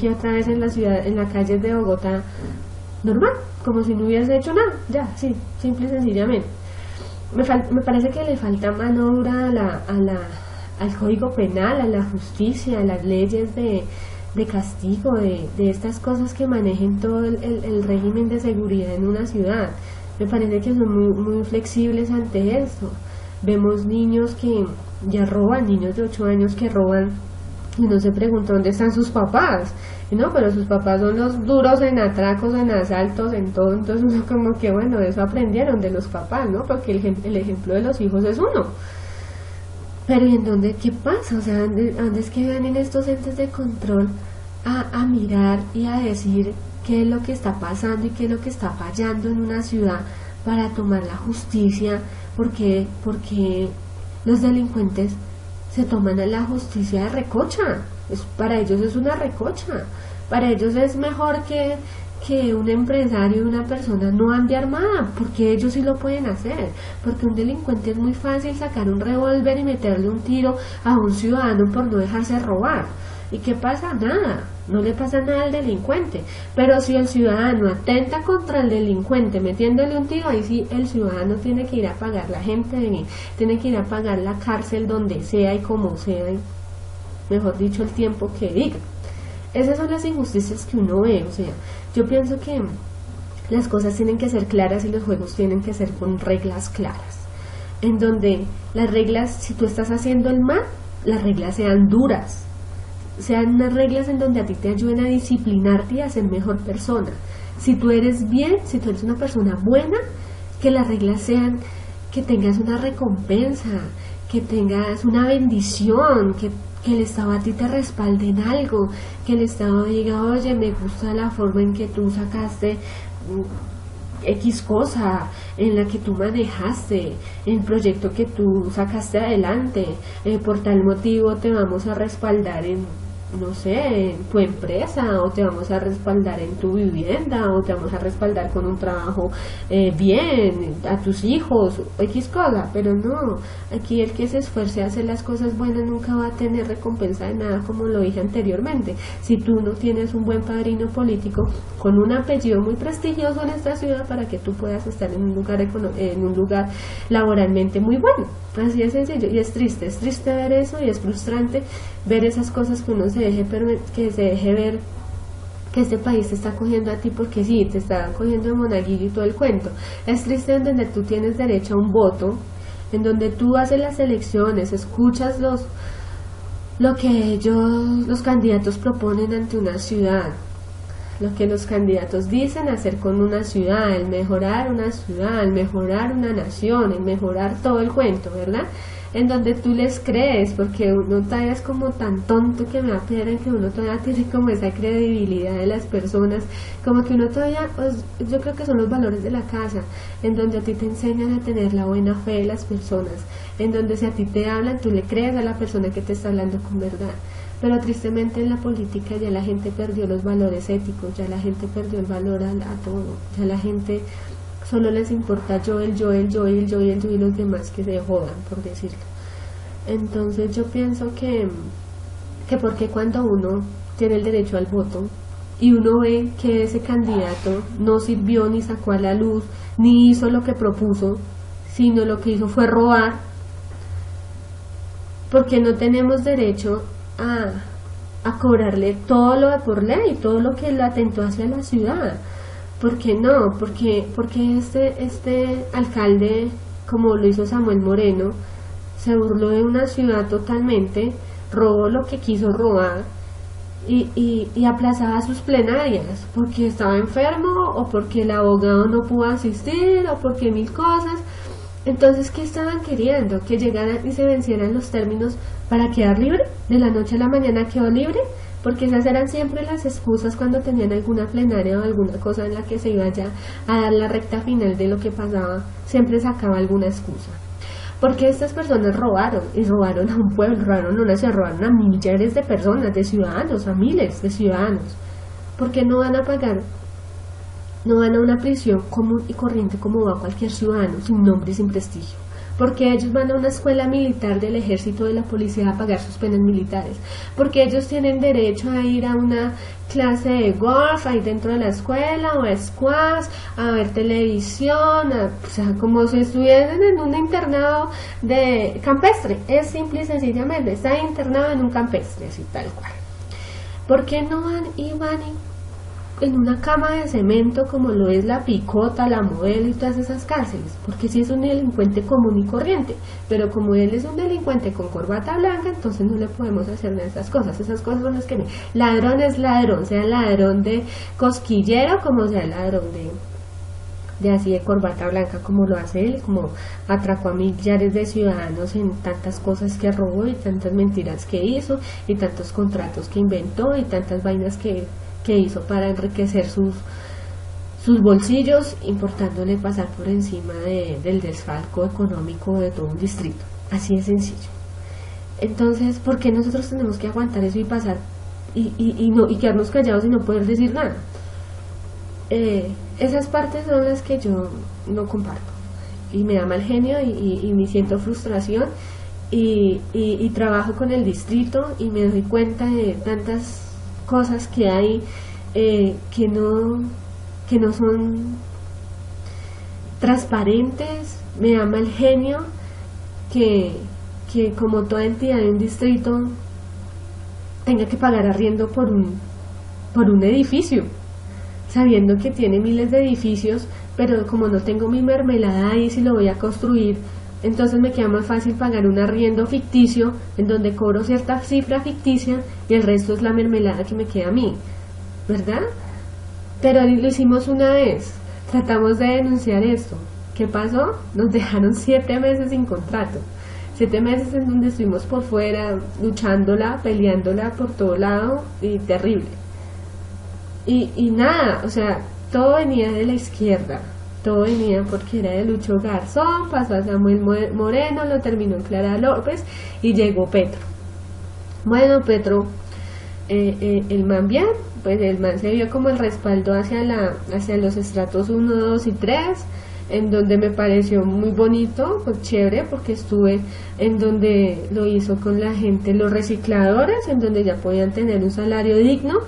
otra vez en la ciudad, en las calles de Bogotá, normal, como si no hubiese hecho nada, ya, sí, simple y sencillamente. Me parece que le falta mano dura al Código Penal, a la justicia, a las leyes de castigo, de estas cosas que manejen todo el régimen de seguridad en una ciudad. Me parece que son muy flexibles ante esto. Vemos niños que ya roban, niños de 8 años que roban, y uno se pregunta dónde están sus papás. Y no, pero sus papás son los duros en atracos, en asaltos, en todo. Entonces uno como que, bueno, eso aprendieron de los papás, ¿no? Porque el ejemplo de los hijos es uno. Pero ¿y en dónde? ¿Qué pasa? O sea, ¿dónde es que vienen estos entes de control a mirar y a decir qué es lo que está pasando y qué es lo que está fallando en una ciudad para tomar la justicia? Porque los delincuentes se toman a la justicia de recocha. Para ellos es una recocha. Para ellos es mejor que un empresario y una persona no ande armada, porque ellos sí lo pueden hacer. Porque un delincuente es muy fácil sacar un revólver y meterle un tiro a un ciudadano por no dejarse robar. ¿Y qué pasa? Nada, no le pasa nada al delincuente. Pero si el ciudadano atenta contra el delincuente metiéndole un tiro, ahí sí el ciudadano tiene que ir a pagar la gente de bien, tiene que ir a pagar la cárcel donde sea y como sea, y, mejor dicho, el tiempo que diga. Esas son las injusticias que uno ve. O sea, yo pienso que las cosas tienen que ser claras y los juegos tienen que ser con reglas claras, en donde las reglas, si tú estás haciendo el mal, las reglas sean duras, sean unas reglas en donde a ti te ayuden a disciplinarte y a ser mejor persona. Si tú eres bien, si tú eres una persona buena, que las reglas sean que tengas una recompensa, que tengas una bendición, que el Estado a ti te respalde en algo, que el Estado diga, oye, me gusta la forma en que tú sacaste X cosa, en la que tú manejaste, el proyecto que tú sacaste adelante, por tal motivo te vamos a respaldar en, no sé, en tu empresa, o te vamos a respaldar en tu vivienda, o te vamos a respaldar con un trabajo bien, a tus hijos, X cosa. Pero no, aquí el que se esfuerce a hacer las cosas buenas nunca va a tener recompensa de nada, como lo dije anteriormente. Si tú no tienes un buen padrino político con un apellido muy prestigioso en esta ciudad para que tú puedas estar en un lugar laboralmente muy bueno, así de sencillo. Y es triste ver eso, y es frustrante ver esas cosas, que uno se deje ver que este país te está cogiendo a ti porque sí, te está cogiendo de monaguillo y todo el cuento. Es triste en donde tú tienes derecho a un voto, en donde tú haces las elecciones, escuchas lo que los candidatos proponen ante una ciudad, lo que los candidatos dicen hacer con una ciudad, el mejorar una ciudad, el mejorar una nación, el mejorar todo el cuento, ¿verdad? En donde tú les crees, porque uno todavía es como tan tonto que me da pena que uno todavía tiene como esa credibilidad de las personas, como que uno todavía, pues, yo creo que son los valores de la casa, en donde a ti te enseñan a tener la buena fe de las personas, en donde si a ti te hablan, tú le crees a la persona que te está hablando con verdad. Pero tristemente en la política ya la gente perdió los valores éticos, ya la gente perdió el valor a todo, ya la gente solo les importa yo y los demás que se jodan, por decirlo. Entonces yo pienso que porque cuando uno tiene el derecho al voto y uno ve que ese candidato no sirvió ni sacó a la luz, ni hizo lo que propuso, sino lo que hizo fue robar, porque no tenemos derecho a cobrarle todo lo de por ley, todo lo que le atentó hacia la ciudad. ¿Por qué no? Porque este alcalde, como lo hizo Samuel Moreno, se burló de una ciudad totalmente, robó lo que quiso robar y aplazaba sus plenarias, porque estaba enfermo o porque el abogado no pudo asistir o porque mil cosas. Entonces, ¿qué estaban queriendo? ¿Que llegaran y se vencieran los términos para quedar libre? ¿De la noche a la mañana quedó libre? Porque esas eran siempre las excusas cuando tenían alguna plenaria o alguna cosa en la que se iba ya a dar la recta final de lo que pasaba, siempre sacaba alguna excusa. Porque estas personas robaron, y robaron a un pueblo, robaron a una ciudad, robaron a millares de personas, de ciudadanos, a miles de ciudadanos. Porque no van a pagar, no van a una prisión común y corriente como va cualquier ciudadano, sin nombre y sin prestigio. Porque ellos van a una escuela militar del ejército, de la policía, a pagar sus penas militares, porque ellos tienen derecho a ir a una clase de golf ahí dentro de la escuela, o a squash, a ver televisión, o sea, como si estuviesen en un internado de campestre, es simple y sencillamente, está internado en un campestre, así tal cual. ¿Por qué no van en una cama de cemento como lo es la Picota, la Modelo y todas esas cárceles? Porque si es un delincuente común y corriente, pero como él es un delincuente con corbata blanca, entonces no le podemos hacer esas cosas son las que ladrón es ladrón, sea ladrón de cosquillero como sea ladrón de así de corbata blanca como lo hace él, como atracó a millares de ciudadanos en tantas cosas que robó y tantas mentiras que hizo y tantos contratos que inventó y tantas vainas que hizo para enriquecer sus bolsillos, importándole pasar por encima del desfalco económico de todo un distrito. Así de sencillo. Entonces, ¿por qué nosotros tenemos que aguantar eso y pasar y quedarnos callados y no poder decir nada? Esas partes son las que yo no comparto y me da mal genio y me siento frustración y trabajo con el distrito y me doy cuenta de tantas cosas que hay que no son transparentes. Me da mal genio que como toda entidad de un distrito tenga que pagar arriendo por un edificio, sabiendo que tiene miles de edificios, pero como no tengo mi mermelada ahí si lo voy a construir, entonces me queda más fácil pagar un arriendo ficticio en donde cobro cierta cifra ficticia y el resto es la mermelada que me queda a mí, ¿verdad? Pero lo hicimos una vez, tratamos de denunciar esto. ¿Qué pasó? Nos dejaron 7 meses sin contrato, 7 meses en donde estuvimos por fuera luchándola, peleándola por todo lado y terrible. Y nada, o sea, todo venía de la izquierda. Todo venía porque era de Lucho Garzón, pasó a Samuel Moreno, lo terminó en Clara López y llegó Petro. Bueno, Petro, el man bien, pues el man se vio como el respaldo hacia los estratos 1, 2 y 3, en donde me pareció muy bonito, pues chévere, porque estuve en donde lo hizo con la gente, los recicladores, en donde ya podían tener un salario digno,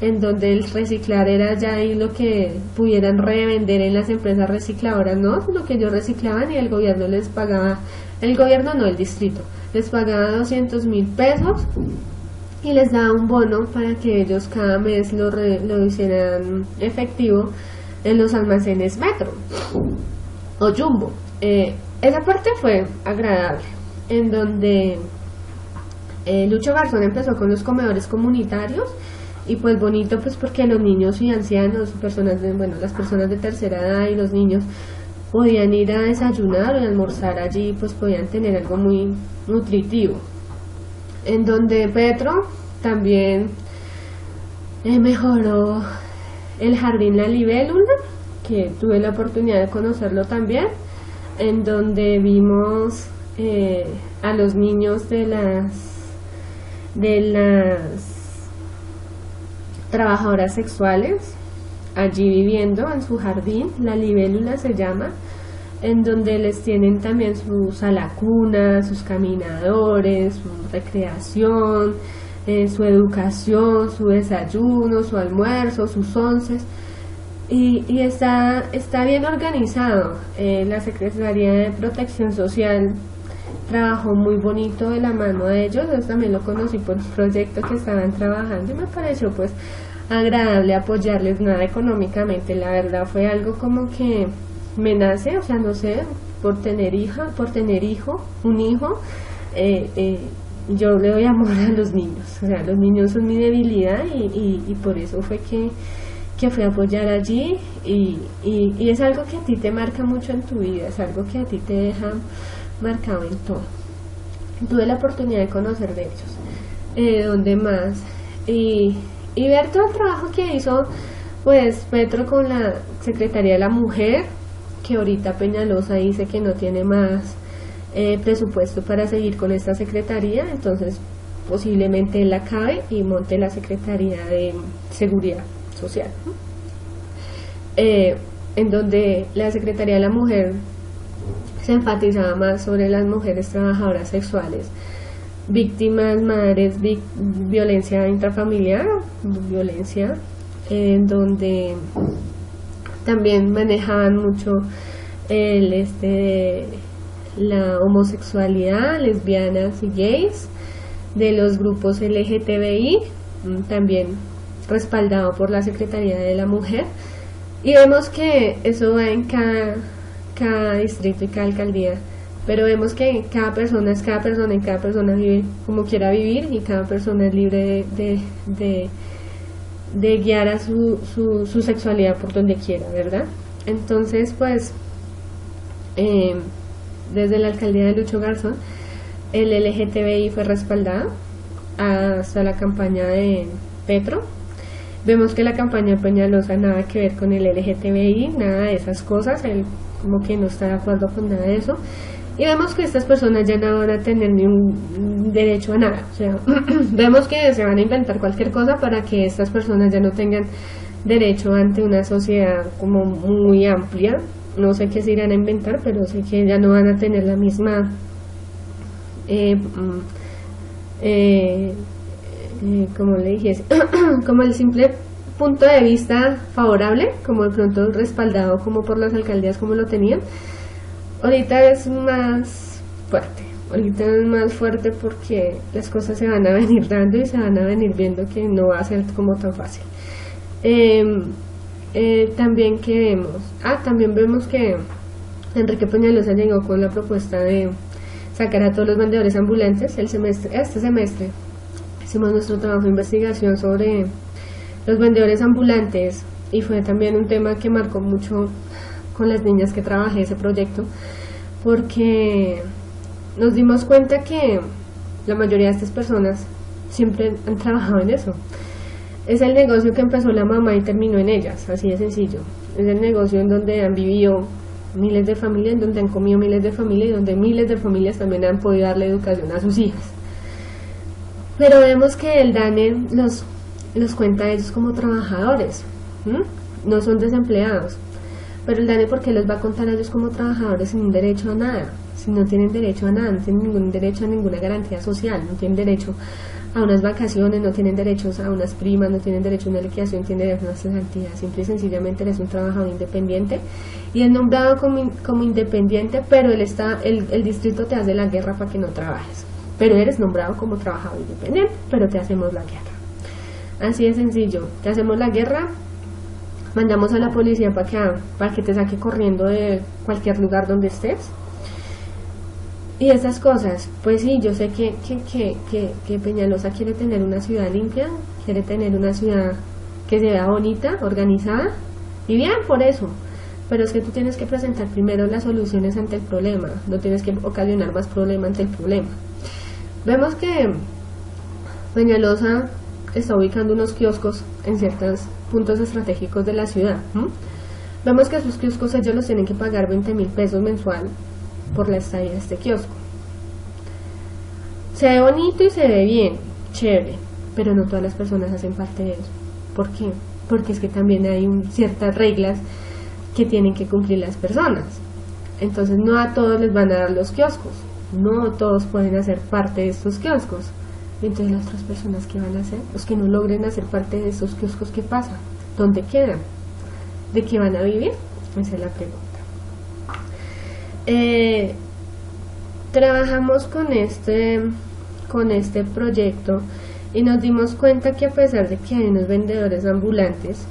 en donde el reciclar era ya ahí lo que pudieran revender en las empresas recicladoras, no, sino que ellos reciclaban y el gobierno les pagaba, el gobierno no, el distrito, les pagaba 200.000 pesos y les daba un bono para que ellos cada mes lo hicieran efectivo en los almacenes Metro o Jumbo. esa parte fue agradable, en donde Lucho Garzón empezó con los comedores comunitarios, y pues bonito, pues porque los niños y ancianos, las personas de tercera edad y los niños podían ir a desayunar o a almorzar allí, pues podían tener algo muy nutritivo. En donde Petro también mejoró el jardín La Libélula, que tuve la oportunidad de conocerlo también, en donde vimos a los niños de las trabajadoras sexuales allí viviendo en su jardín. La Libélula se llama, en donde les tienen también su sala cuna, sus caminadores, su recreación, su educación, su desayuno, su almuerzo, sus onces, y está bien organizado. La Secretaría de Protección Social trabajó muy bonito de la mano de ellos. Yo también lo conocí por un proyecto que estaban trabajando y me pareció pues agradable apoyarles, nada económicamente, la verdad fue algo como que me nace, o sea, no sé, por tener un hijo, yo le doy amor a los niños, o sea, los niños son mi debilidad, y por eso fue que fui a apoyar allí, y es algo que a ti te marca mucho en tu vida, es algo que a ti te deja marcado en todo. Tuve la oportunidad de conocer de ellos, donde más, y ver todo el trabajo que hizo pues Petro con la Secretaría de la Mujer, que ahorita Peñalosa dice que no tiene más presupuesto para seguir con esta secretaría, entonces posiblemente él acabe y monte la Secretaría de Seguridad Social, en donde la Secretaría de la Mujer se enfatizaba más sobre las mujeres trabajadoras sexuales, víctimas, madres, violencia intrafamiliar, violencia, en donde también manejaban mucho la homosexualidad, lesbianas y gays, de los grupos LGTBI, también respaldado por la Secretaría de la Mujer, y vemos que eso va en cada distrito y cada alcaldía, pero vemos que cada persona es cada persona, y cada persona vive como quiera vivir, y cada persona es libre de guiar a su sexualidad por donde quiera, ¿verdad? Entonces pues desde la alcaldía de Lucho Garzón el LGTBI fue respaldado hasta la campaña de Petro. Vemos que la campaña de Peñalosa nada que ver con el LGTBI, nada de esas cosas, él como que no está de acuerdo con nada de eso, y vemos que estas personas ya no van a tener ni un derecho a nada, o sea, vemos que se van a inventar cualquier cosa para que estas personas ya no tengan derecho ante una sociedad como muy amplia. No sé qué se irán a inventar, pero sé que ya no van a tener la misma como le dije, como el simple punto de vista favorable, como de pronto respaldado como por las alcaldías como lo tenían. Ahorita es más fuerte porque las cosas se van a venir dando y se van a venir viendo que no va a ser como tan fácil. También también vemos que Enrique Peñalosa llegó con la propuesta de sacar a todos los vendedores ambulantes. Este semestre hicimos nuestro trabajo de investigación sobre los vendedores ambulantes, y fue también un tema que marcó mucho con las niñas que trabajé ese proyecto, porque nos dimos cuenta que la mayoría de estas personas siempre han trabajado en eso. Es el negocio que empezó la mamá y terminó en ellas, así de sencillo. Es el negocio en donde han vivido miles de familias, en donde han comido miles de familias, y donde miles de familias también han podido darle educación a sus hijas. Pero vemos que el DANE los cuenta a ellos como trabajadores, no son desempleados. Pero el DANE, ¿por qué los va a contar a ellos como trabajadores sin derecho a nada? Si no tienen derecho a nada, no tienen ningún derecho a ninguna garantía social, no tienen derecho a unas vacaciones, no tienen derechos a unas primas, no tienen derecho a una liquidación, tienen derecho a una cesantía. Simple y sencillamente eres un trabajador independiente y es nombrado como independiente, pero el distrito te hace la guerra para que no trabajes. Pero eres nombrado como trabajador independiente, pero te hacemos la guerra. Así de sencillo, te hacemos la guerra, mandamos a la policía para que te saque corriendo de cualquier lugar donde estés, Y esas cosas, pues sí, yo sé que Peñalosa quiere tener una ciudad limpia, quiere tener una ciudad que se vea bonita, organizada, y bien por eso, pero es que tú tienes que presentar primero las soluciones ante el problema, no tienes que ocasionar más problema ante el problema. Vemos que Peñalosa está ubicando unos kioscos en ciertos puntos estratégicos de la ciudad. Vemos que esos kioscos ellos los tienen que pagar 20.000 pesos mensual por la estadía de este kiosco. Se ve bonito y se ve bien, chévere, pero no todas las personas hacen parte de eso. ¿Por qué? Porque es que también hay ciertas reglas que tienen que cumplir las personas. Entonces no a todos les van a dar los kioscos, no todos pueden hacer parte de estos kioscos. Y entonces las otras personas, ¿qué van a hacer? Los que no logren hacer parte de estos kioscos, ¿qué pasa? ¿Dónde quedan? ¿De qué van a vivir? Esa es la pregunta. Trabajamos con este proyecto y nos dimos cuenta que a pesar de que hay unos vendedores ambulantes,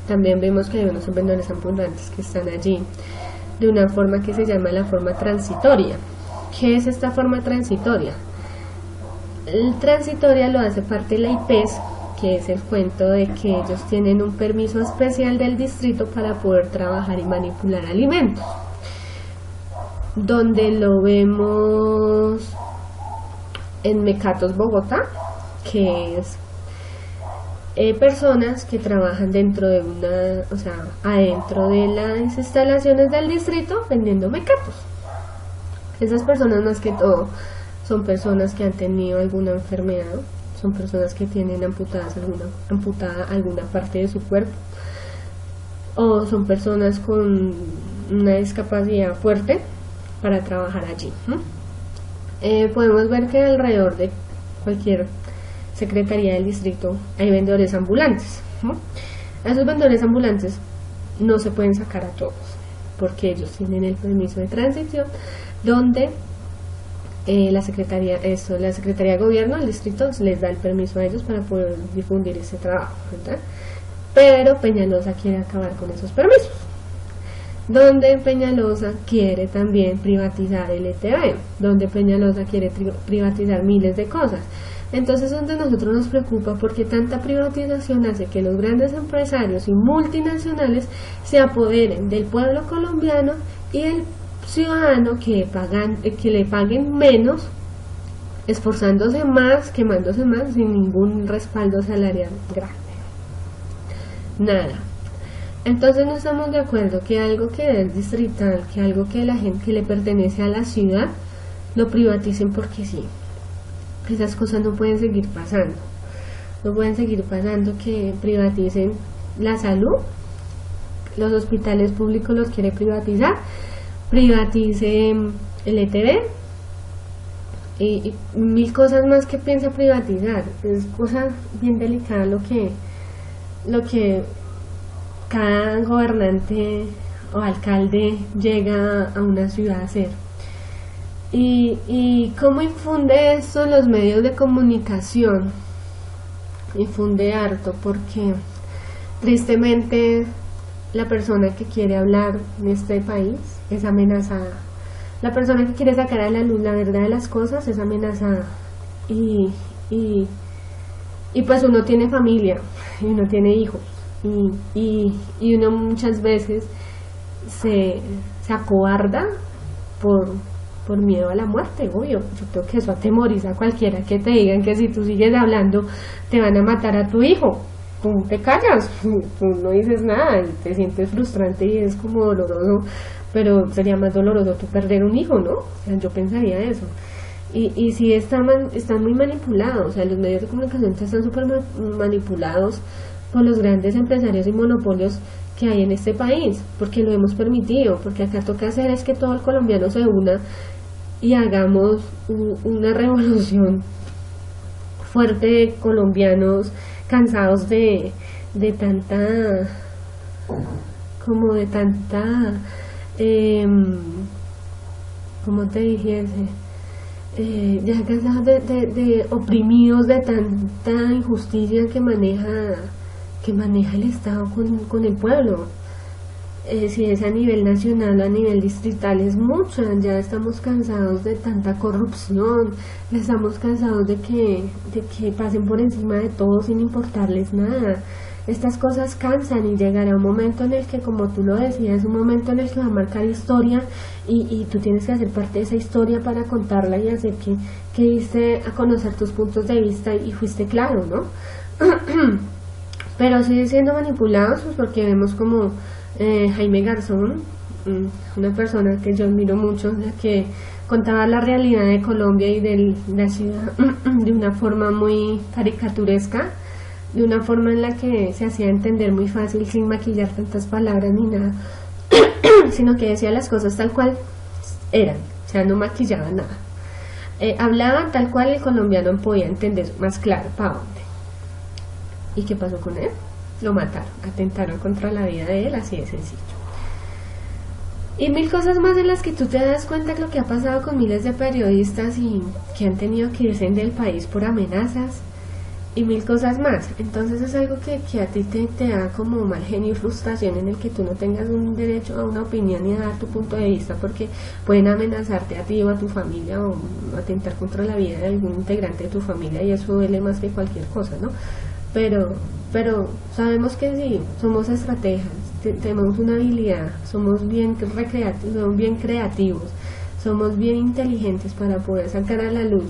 también vemos que hay unos vendedores ambulantes que están allí de una forma que se llama la forma transitoria. ¿Qué es esta forma transitoria? El transitoria lo hace parte de la IPES, que es el cuento de que ellos tienen un permiso especial del distrito para poder trabajar y manipular alimentos, donde lo vemos en Mecatos, Bogotá, que es personas que trabajan dentro de adentro de las instalaciones del distrito vendiendo mecatos. Esas personas más que todo son personas que han tenido alguna enfermedad, son personas que tienen amputada alguna parte de su cuerpo, o son personas con una discapacidad fuerte para trabajar allí. Podemos ver que alrededor de cualquier secretaría del distrito hay vendedores ambulantes. A esos vendedores ambulantes no se pueden sacar a todos, porque ellos tienen el permiso de transición, donde la Secretaría de Gobierno del distrito les da el permiso a ellos para poder difundir ese trabajo, ¿verdad? Pero Peñalosa quiere acabar con esos permisos, donde Peñalosa quiere también privatizar el ETV, donde Peñalosa quiere privatizar miles de cosas. Entonces donde nosotros nos preocupa, porque tanta privatización hace que los grandes empresarios y multinacionales se apoderen del pueblo colombiano y el ciudadano que le paguen menos, esforzándose más, quemándose más, sin ningún respaldo salarial grande. Nada. Entonces no estamos de acuerdo que algo que es distrital, que algo que la gente que le pertenece a la ciudad, lo privaticen porque sí. Esas cosas no pueden seguir pasando. No pueden seguir pasando que privaticen la salud. Los hospitales públicos los quiere privatizar. Privaticen el ETV y mil cosas más que piensa privatizar. Es cosa bien delicada lo que cada gobernante o alcalde llega a una ciudad a hacer. Y cómo infunde eso los medios de comunicación. Infunde harto, porque tristemente la persona que quiere hablar en este país es amenazada. La persona que quiere sacar a la luz la verdad de las cosas es amenazada. Y pues uno tiene familia, y uno tiene hijos, y uno muchas veces se acobarda por miedo a la muerte, obvio. Yo creo que eso atemoriza a cualquiera, que te digan que si tú sigues hablando te van a matar a tu hijo. Tú te callas, tú no dices nada y te sientes frustrante y es como doloroso, pero sería más doloroso tú perder un hijo, ¿no? O sea, yo pensaría eso. Y sí están muy manipulados, o sea, los medios de comunicación están súper manipulados por los grandes empresarios y monopolios que hay en este país, porque lo hemos permitido, porque acá toca hacer es que todo el colombiano se una y hagamos una revolución fuerte de colombianos cansados de tanta como te dijese, ya cansados de oprimidos de tanta injusticia que maneja el Estado con el pueblo. si es a nivel nacional o a nivel distrital, es mucha. Ya estamos cansados de tanta corrupción, estamos cansados de que pasen por encima de todo sin importarles nada. Estas cosas cansan y llegará un momento en el que, como tú lo decías, un momento en el que va a marcar historia y tú tienes que hacer parte de esa historia para contarla y hacer que diste a conocer tus puntos de vista y fuiste claro, ¿no? Pero sigue siendo manipulados, pues, porque vemos como Jaime Garzón, una persona que yo admiro mucho, que contaba la realidad de Colombia y de la ciudad de una forma muy caricaturesca, de una forma en la que se hacía entender muy fácil, sin maquillar tantas palabras ni nada, sino que decía las cosas tal cual eran, o sea, no maquillaba nada. Hablaba tal cual el colombiano podía entender más claro para dónde. ¿Y qué pasó con él? Lo mataron, atentaron contra la vida de él, así de sencillo. Y mil cosas más en las que tú te das cuenta de lo que ha pasado con miles de periodistas y que han tenido que irse del país por amenazas y mil cosas más. Entonces es algo que a ti te da como mal genio y frustración, en el que tú no tengas un derecho a una opinión y a dar tu punto de vista, porque pueden amenazarte a ti o a tu familia o atentar contra la vida de algún integrante de tu familia, y eso duele más que cualquier cosa, ¿no? Pero sabemos que sí, somos estrategas, tenemos una habilidad, somos bien creativos, somos bien inteligentes para poder sacar a la luz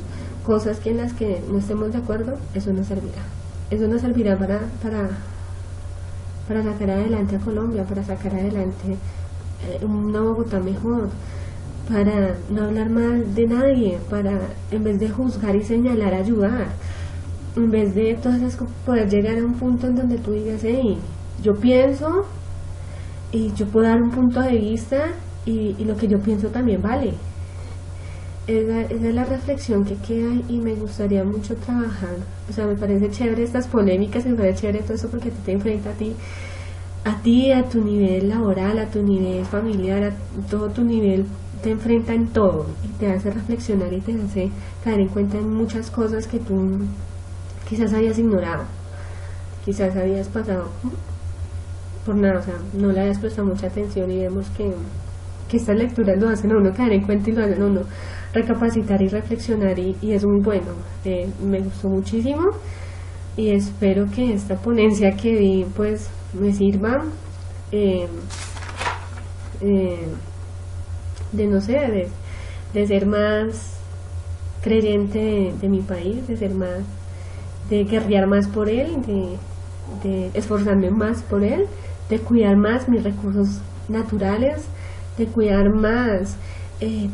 cosas que en las que no estemos de acuerdo. Eso nos servirá para sacar adelante a Colombia, para sacar adelante una Bogotá mejor, para no hablar mal de nadie, para, en vez de juzgar y señalar, ayudar. En vez de todas esas cosas, poder llegar a un punto en donde tú digas, hey, yo pienso y yo puedo dar un punto de vista y lo que yo pienso también vale. Esa es la reflexión que queda y me gustaría mucho trabajar. O sea, me parece chévere estas polémicas, me parece chévere todo eso, porque te enfrenta a ti, a tu nivel laboral, a tu nivel familiar, a todo tu nivel, te enfrenta en todo y te hace reflexionar y te hace caer en cuenta en muchas cosas que tú quizás habías ignorado, quizás habías pasado por nada, o sea, no le habías prestado mucha atención, y vemos que estas lecturas lo hacen a uno caer en cuenta y lo hacen a uno recapacitar y reflexionar, y es muy bueno. Me gustó muchísimo y espero que esta ponencia que vi pues me sirva de no sé, de ser más creyente de mi país, de guerrear más por él, de esforzarme más por él, de cuidar más mis recursos naturales, de cuidar más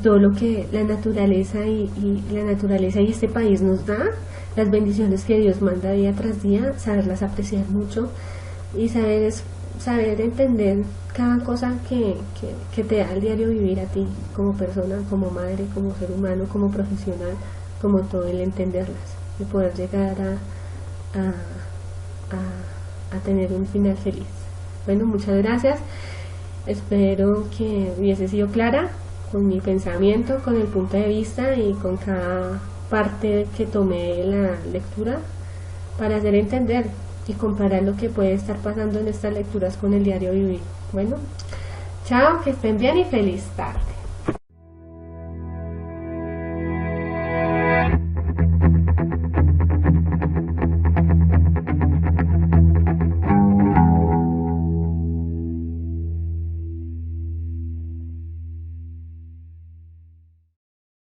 todo lo que la naturaleza y este país nos da, las bendiciones que Dios manda día tras día, saberlas apreciar mucho y saber entender cada cosa que te da el diario vivir a ti, como persona, como madre, como ser humano, como profesional, como todo, el entenderlas y poder llegar a tener un final feliz. Bueno, muchas gracias. Espero que hubiese sido clara con mi pensamiento, con el punto de vista y con cada parte que tomé de la lectura, para hacer entender y comparar lo que puede estar pasando en estas lecturas con el diario vivir. Bueno, chao, que estén bien y feliz tarde.